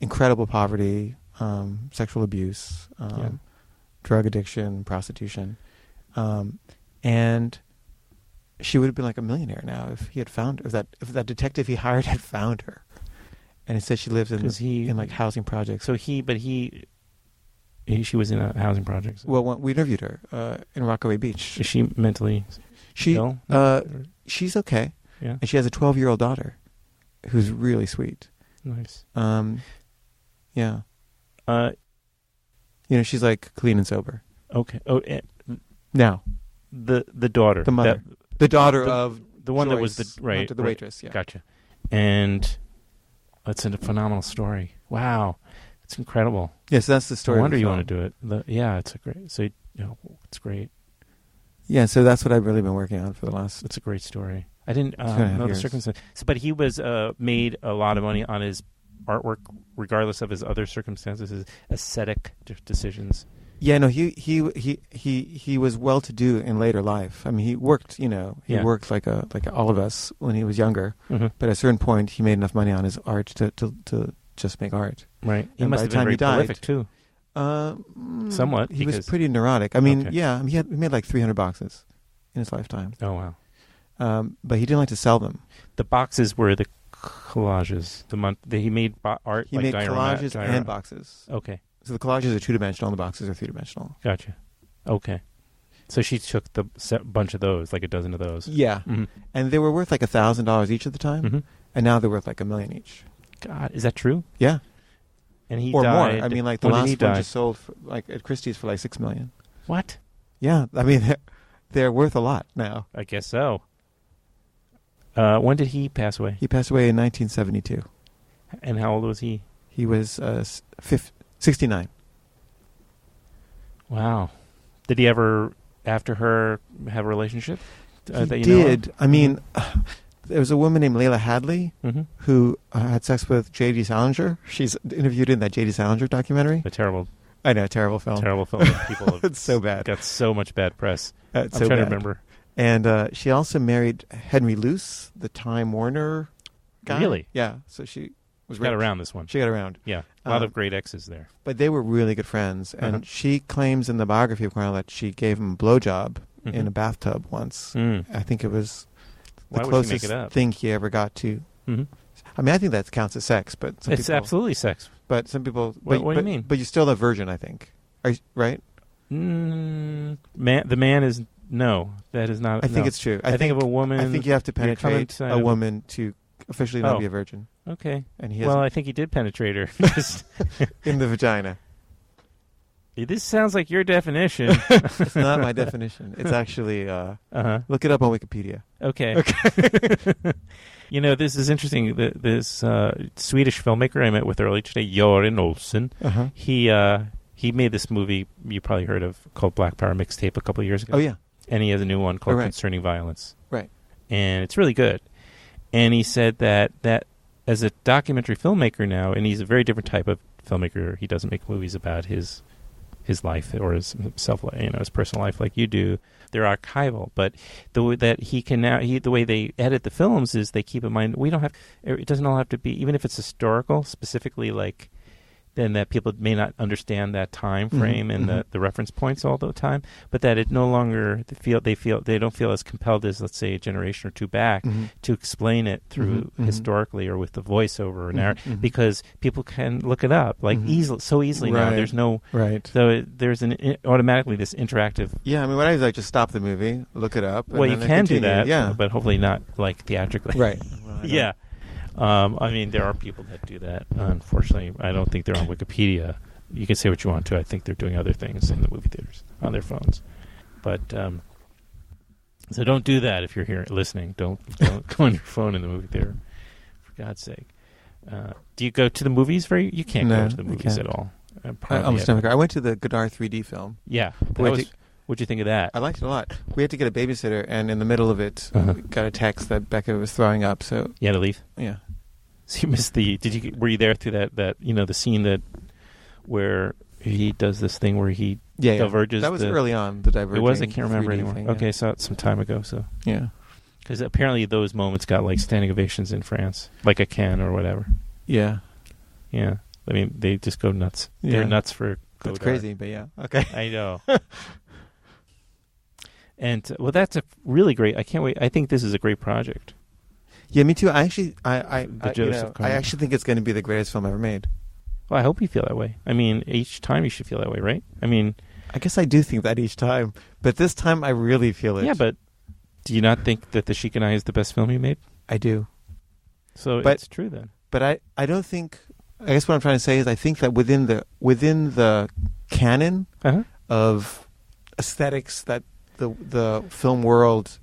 incredible poverty, sexual abuse, drug addiction, prostitution, and she would have been like a millionaire now if he had found her, if that detective he hired had found her. And it said she lived in housing projects. So she was in a housing project. Well, we interviewed her in Rockaway Beach. Is she mentally ill? She's okay. Yeah. And she has a 12-year-old daughter who's really sweet. Nice. Yeah. She's clean and sober. Okay. Oh, Now. the daughter. The mother. The daughter the- of the one Joyce that was the right, the waitress, yeah. Gotcha. And it's a phenomenal story. Wow. It's incredible. Yes, that's the story. No wonder of the you film. want to do it. It's a great. So it's great. Yeah, so that's what I've really been working on for the last. It's a great story. I didn't 2.5 know the years. circumstances, but he was made a lot of money on his artwork, regardless of his other circumstances, his aesthetic decisions. Yeah, no, he was well to do in later life. I mean, he worked, worked like all of us when he was younger. Mm-hmm. But at a certain point, he made enough money on his art to just make art. Right. He And must by have the been time very he died- prolific too. Somewhat. He was because- pretty neurotic. I mean, Okay. yeah, he made like 300 boxes in his lifetime. Oh wow. But he didn't like to sell them. The boxes were the collages. He made art. He like made collages and boxes. Okay. So the collages are 2-dimensional and the boxes are 3-dimensional. Gotcha. Okay. So she took the bunch of those, like a dozen of those. Yeah. Mm-hmm. And they were worth like $1,000 each at the time. Mm-hmm. And now they're worth like $1 million each. God, is that true? Yeah. And he Or died. more. I mean, like the When did last he one die? just sold at Christie's for like $6 million. What? Yeah. I mean, they're worth a lot now. I guess so. When did he pass away? He passed away in 1972. And how old was he? He was 69. Wow. Did he ever, after her, have a relationship? He that you know of? did. I mean, there was a woman named Layla Hadley Mm-hmm. who had sex with J.D. Salinger. She's interviewed in that J.D. Salinger documentary. A terrible I know, terrible film. that people have It's so bad. got so much bad press. It's I'm so trying to bad. remember. And she also married Henry Luce, the Time Warner guy. Really? Yeah. So she was Got rich. around this one. She got around. Yeah, a lot of great exes there. But they were really good friends, and Uh-huh. she claims in the biography of Cornell that she gave him a blowjob in a bathtub once. Mm. I think it was the Why would she make closest it up? thing he ever got to. Mhm. I mean, I think that counts as sex, but some It's people, absolutely sex. But some people. What but, do you mean? But you're still a virgin, I think. Are you, right? The man is no. That is not. I think no. it's true. I think of a woman. I think you have to you're coming penetrate inside a of woman to officially not Oh. be a virgin, Okay. and he Well, has I think he did penetrate her. Just- in the vagina. this sounds like your definition. It's not my definition. It's actually Uh-huh. look it up on Wikipedia. Okay. You know, this is interesting. This Swedish filmmaker I met with earlier today, Göran Olsen, Uh-huh. he made this movie you probably heard of called Black Power Mixtape a couple of years ago. Oh yeah, And he has a new one called Oh, right. Concerning Violence. right. And it's really good. And he said that as a documentary filmmaker now, and he's a very different type of filmmaker. He doesn't make movies about his life or his self, his personal life like you do. They're archival, but the way that he can now, the way they edit the films is they keep in mind it doesn't all have to be, even if it's historical, specifically like. Then that people may not understand that time frame and the reference points all the time, but that it no longer they don't feel as compelled as, let's say, a generation or two back to explain it through historically or with the voiceover or narrative, because people can look it up easily now. Right. There's no Right. so there's automatically this interactive. Yeah, I mean, what I do is I just stop the movie, look it up. And Well, you then I can do continue. that, Yeah. but hopefully not like theatrically. Right. Well, I don't- Yeah. I mean, there are people that do that. Unfortunately, I don't think they're on Wikipedia. You can say what you want to. I think they're doing other things in the movie theaters on their phones. But so don't do that if you're here listening. Don't go on your phone in the movie theater, for God's sake. Do you go to the movies? You can't No, go to the I movies can't. at all. I almost never go. I went to the Godard 3D film. Yeah. Wait, What'd you think of that? I liked it a lot. We had to get a babysitter, and in the middle of it, Uh-huh. we got a text that Becca was throwing up. So You had to leave. yeah, So you missed were you there through that the scene where he does this thing where he yeah. diverges? That was early on. The diverging. It was. I can't remember 3D anymore. thing, yeah. Okay, I saw it some time ago. So Yeah. because apparently those moments got like standing ovations in France, like a Cannes or whatever. Yeah. Yeah, I mean they just go nuts. They're Yeah. nuts for That's Godard. crazy, but yeah. Okay. I know. And well, that's a really great. I can't wait. I think this is a great project. Yeah, me too. I actually, Joseph I Conrad. actually think it's going to be the greatest film ever made. Well, I hope you feel that way. I mean, each time you should feel that way, right? I mean, I guess I do think that each time, but this time I really feel it. yeah, but do you not think that The Sheik and I is the best film you made? I do. So But- it's true then. But I don't think. I guess what I'm trying to say is I think that within the canon Uh-huh. of aesthetics that the film world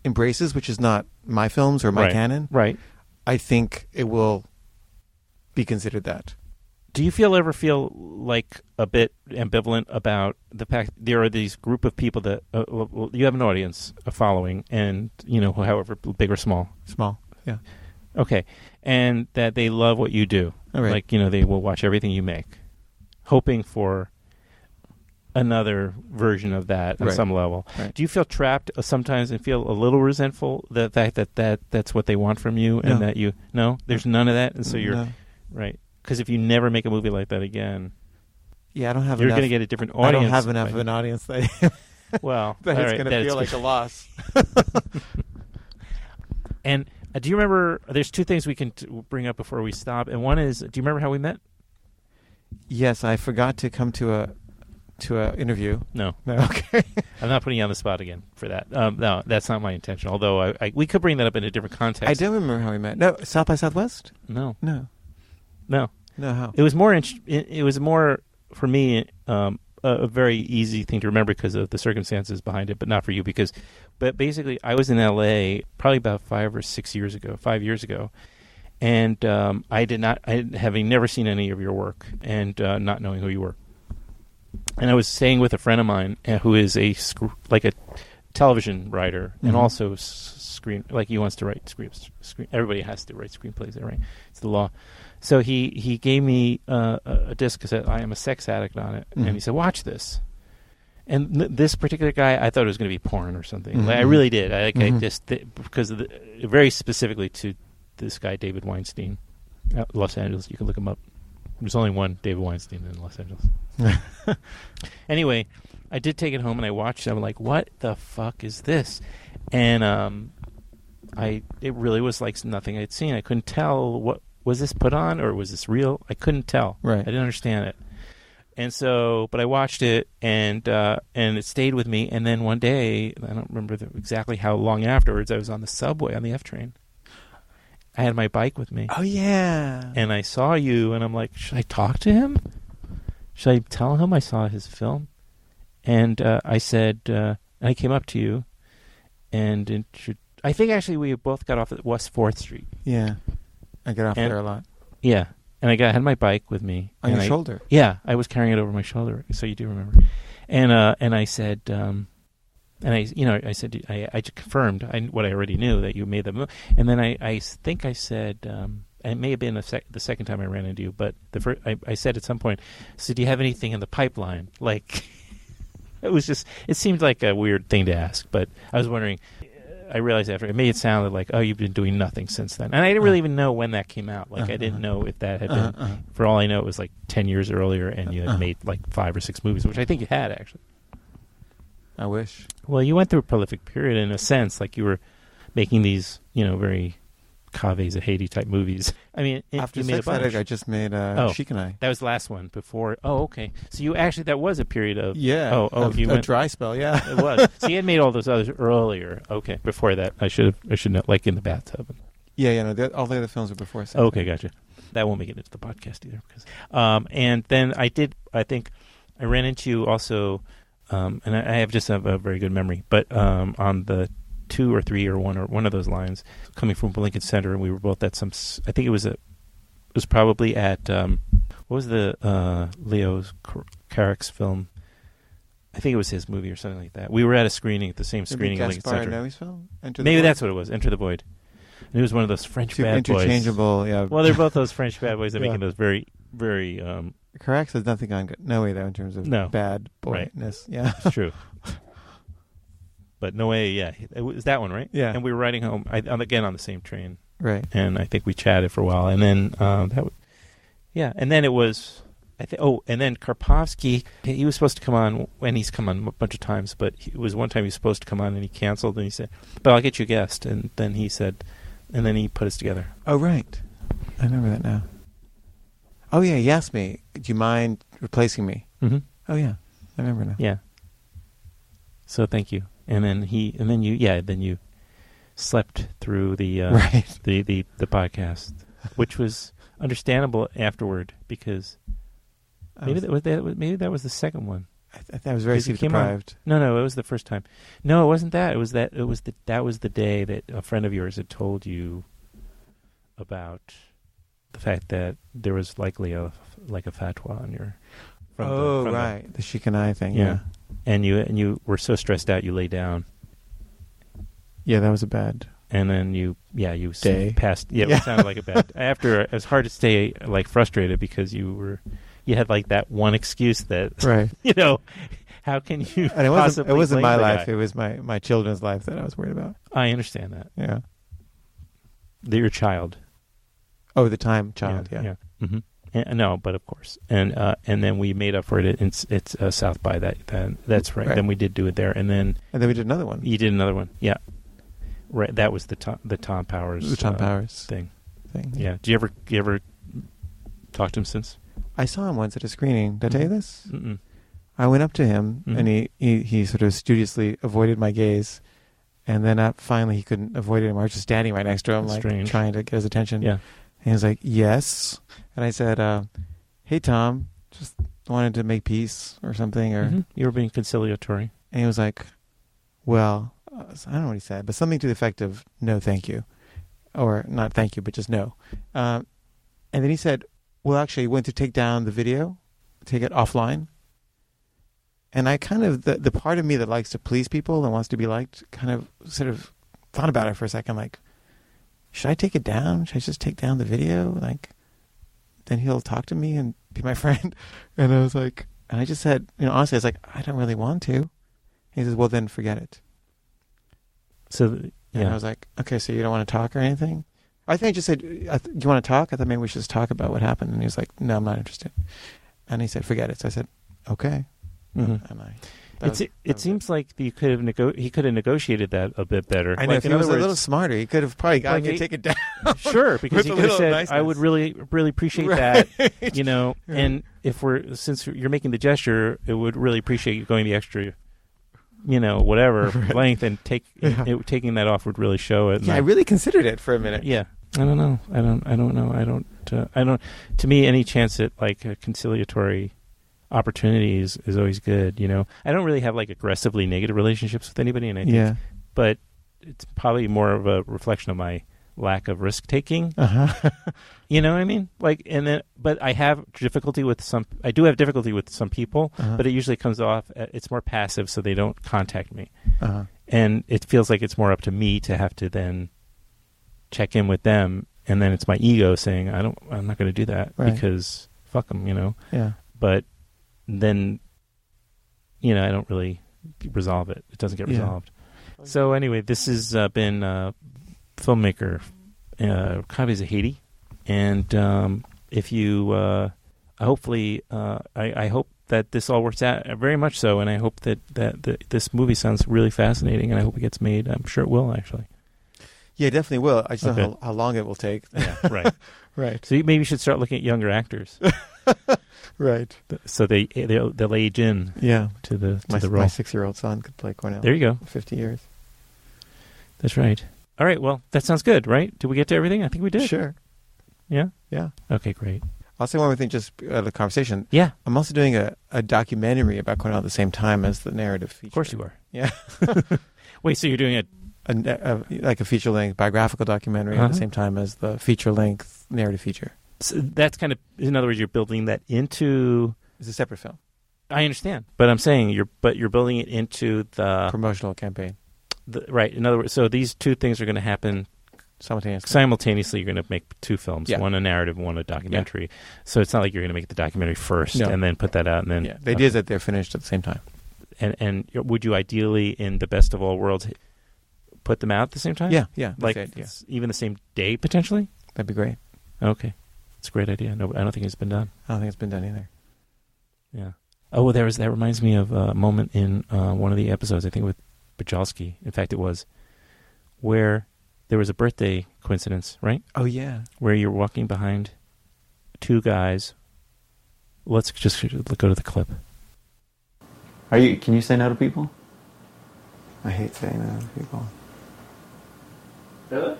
embraces, which is not my films or my Right. canon, Right. I think it will be considered that. Do you ever feel like a bit ambivalent about the fact there are these group of people that well, you have an audience, a following, and however big or small, Small. Yeah. okay, and that they love what you do, All right. like they will watch everything you make, hoping for another version of that on Right. some level. Right. Do you feel trapped sometimes and feel a little resentful the fact that's what they want from you and No. that there's none of that, and so you're No. right. Because if you never make a movie like that again, Yeah, I don't have you're enough. going to get a different I audience. don't have enough of right? an audience that, Well, that all it's right, going that to feel it's like a loss. And do you remember? There's two things we can bring up before we stop, and one is, do you remember how we met? Yes, I forgot to come to a interview. No, No, okay. I'm not putting you on the spot again for that. No, that's not my intention. Although we could bring that up in a different context. I don't remember how we met. No, South by Southwest? No, No. no. No, how? It was more. It was more for me. A very easy thing to remember because of the circumstances behind it, but not for you but basically I was in LA probably about 5 years ago, and having never seen any of your work and not knowing who you were, and I was staying with a friend of mine who is a television writer and also screen, like he wants to write scripts. Everybody has to write screenplays there, right? It's the law. So he gave me a disc that said, I am a sex addict on it. And he said, watch this. And this particular guy, I thought it was going to be porn or something. Like, I really did. I just because of very specifically to this guy, David Weinstein. Los Angeles. You can look him up. There's only one David Weinstein in Los Angeles. Anyway, I did take it home and I watched it. I'm like, what the fuck is this? And it really was like nothing I'd seen. I couldn't tell what was this put on or was this real. I couldn't tell. Right. I didn't understand it. And so, but I watched it and it stayed with me. And then one day, I don't remember exactly how long afterwards, I was on the subway on the F train. I had my bike with me. Oh, yeah. And I saw you, and I'm like, should I talk to him? Should I tell him I saw his film? And I said, I came up to you, and I think actually we both got off at West 4th Street. Yeah. I get off there a lot. Yeah. And I had my bike with me. On your shoulder? Yeah. I was carrying it over my shoulder, so you do remember. And I said... And I said, I just confirmed what I already knew, that you made the move. And then I think I said, it may have been the second time I ran into you, but I said at some point, so do you have anything in the pipeline? Like, it seemed like a weird thing to ask, but I was wondering, I realized after, it made it sound like, oh, you've been doing nothing since then. And I didn't really even know when that came out. Like, I didn't know if that had been, for all I know, it was like 10 years earlier, and you had made like 5 or 6 movies, which I think you had, actually. I wish. Well, you went through a prolific period in a sense, like you were making these, very Caveh Zahedi type movies. I mean, after you made a bunch. I just made Sheik and I. That was the last one before. Oh, okay. So you actually, that was a period of a dry spell. Yeah, it was. So you had made all those others earlier. Okay, before that, I should know, like in the bathtub. Yeah. No, all the other films were before. Okay, gotcha. That won't make it into the podcast either. Because, and then I ran into you also. And I have just a very good memory, but on the 2 or 3 or one of those lines coming from Lincoln Center, and we were both at some. I think it was probably at what was the Leo Carax's film? I think it was his movie or something like that. We were at a screening at the same screening at Lincoln Center. Noe's film? Maybe that's what it was. Enter the Void. And it was one of those French bad boys. Interchangeable, yeah. Well, they're both those French bad boys that making those very, very. Carax has nothing on Noe though in terms of bad boyness. Right. Yeah, it's true. But Noe, yeah, it was that one, right? Yeah. And we were riding home again on the same train, right? And I think we chatted for a while, and then and then it was. And then Karpovsky, he was supposed to come on, and he's come on a bunch of times, but it was one time he was supposed to come on, and he canceled, and he said, "But I'll get you a guest," and then he said, and then he put us together. Oh, right. I remember that now. Oh, yeah, he asked me, do you mind replacing me? Mm-hmm. Oh, yeah, I remember now. Yeah. So thank you. And then you slept through the the podcast, which was understandable afterward, because maybe that was the second one. I was very sleep deprived. No, it was the first time. No, it wasn't that. That was the day that a friend of yours had told you about the fact that there was likely a fatwa on your. The Sheik and I thing. Yeah. And you were so stressed out you lay down. Yeah, that was a bad. And then you day passed. Yeah, it sounded like a bad. After it was hard to stay frustrated because you had that one excuse that right. How can you? And it wasn't my life. Guy? It was my children's life that I was worried about. I understand that. Yeah. Your child. Oh, the time child. Yeah. Mm-hmm. No, but of course, and then we made up for it. It's South by that's right. Then we did do it there, and then we did another one. You did another one, yeah. Right, that was the Tom Powers. The Tom Powers thing. Yeah. Do you ever talk to him since? I saw him once at a screening. Did I tell you this? Mm-mm. I went up to him, and he sort of studiously avoided my gaze, and then finally he couldn't avoid it anymore. I was just standing right next to him, trying to get his attention. Yeah. And he was like, "Yes," and I said, "Hey, Tom, just wanted to make peace or something." Or you were being conciliatory. And he was like, "Well, I don't know what he said, but something to the effect of no, thank you," or not thank you, but just no. And then he said, "Well, actually, went to take down the video, take it offline." And I kind of the part of me that likes to please people and wants to be liked, kind of sort of thought about it for a second, like, should I take it down? Should I just take down the video? Then he'll talk to me and be my friend. And I was like, and I just said, honestly, I was like, I don't really want to. He says, well, then forget it. So, yeah. And I was like, okay, so you don't want to talk or anything? I think I just said, "Do you want to talk?" I thought maybe we should just talk about what happened. And he was like, "No, I'm not interested." And he said, "Forget it." So I said, "Okay." Mm-hmm. And it seems like he could have negotiated that a bit better. I know, like, if he was a little smarter, he could have probably gotten me to take it down. Sure, because he With a could have little said, niceness. "I would really, really appreciate Right. that," you know. And since you're making the gesture, it would really appreciate you going the extra, you know, whatever length, and taking that off would really show it. Yeah, I really considered it for a minute. Yeah, I don't know. I don't know. To me, any chance at like a conciliatory opportunity is always good. You know, I don't really have like aggressively negative relationships with anybody, and I think, but it's probably more of a reflection of my lack of risk taking. You know what I mean? Like, but I have difficulty with some. I do have difficulty with some people, but it usually comes off. It's more passive, so they don't contact me, and it feels like it's more up to me to have to then check in with them, and then it's my ego saying, I'm not going to do that because fuck them, you know. Yeah. But then, you know, I don't really resolve it. It doesn't get resolved. So anyway, this has been filmmaker Caveh Zahedi, and if you hopefully, I hope that this all works out very much so, and I hope that this movie sounds really fascinating, and I hope it gets made. I'm sure it will, actually. Yeah, definitely will. I just don't know how long it will take. Yeah, right. Right. So maybe you should start looking at younger actors. Right. So they'll age in. Yeah. To the my role. 6-year-old son could play Cornell. There you go. 50 years. That's right. All right. Well, that sounds good, right? Did we get to everything? I think we did. Sure. Yeah. Yeah. Okay. Great. I'll say one more thing, just the conversation. Yeah. I'm also doing a documentary about Cornell at the same time as the narrative feature. Of course you are. Yeah. Wait. So you're doing it. Like a feature-length biographical documentary at the same time as the feature-length narrative feature. So that's kind of, in other words, you're building that into. It's a separate film. I understand, but I'm saying you're building it into the promotional campaign. Right. In other words, so these two things are going to happen simultaneously. You're going to make two films, one a narrative, one a documentary. Yeah. So it's not like you're going to make the documentary first and then put that out, and then the idea is that they're finished at the same time. And would you ideally, in the best of all worlds, put them out at the same time? Yeah. Like even the same day potentially. That'd be great. Okay, it's a great idea. No, I don't think it's been done. I don't think it's been done either. Yeah. Oh, that reminds me of a moment in one of the episodes, I think with Podolski. In fact, it was where there was a birthday coincidence, right? Oh yeah. Where you're walking behind two guys. Let's just go to the clip. Can you say no to people? I hate saying no to people. Really?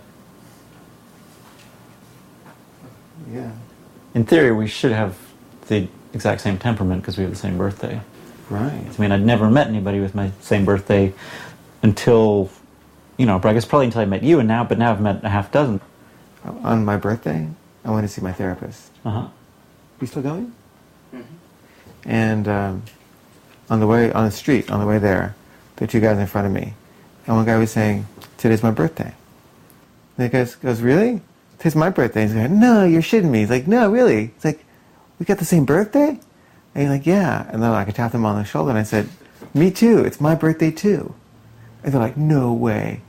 Yeah. In theory, we should have the exact same temperament because we have the same birthday. Right. I mean, I'd never met anybody with my same birthday until, but I guess probably until I met you, but now I've met a half dozen. On my birthday, I went to see my therapist. You still going? Mm-hmm. And on the way there were two guys in front of me. And one guy was saying, "Today's my birthday." And the guy goes, "Really? Today's my birthday." And he's like, "No, you're shitting me." He's like, "No, really?" It's like, "We got the same birthday?" And he's like, "Yeah." And then I tapped him on the shoulder and I said, "Me too. It's my birthday too." And they're like, "No way.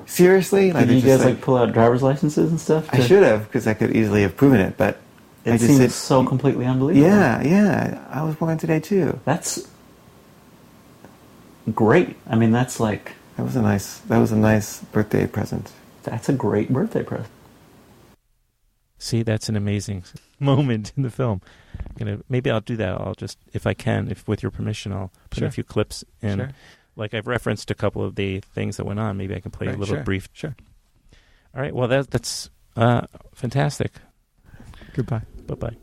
Seriously?" Did you guys pull out driver's licenses and stuff? I should have, because I could easily have proven it, but it seems so completely unbelievable. Yeah. I was born today too. That's great. I mean, that's like... That was a nice birthday present. That's a great birthday present. See, that's an amazing moment in the film. Maybe I'll do that. I'll just, if I can, with your permission, I'll put a few clips in. Sure. Like I've referenced a couple of the things that went on. Maybe I can play a little brief. Sure. All right. Well, that's fantastic. Goodbye. Bye-bye.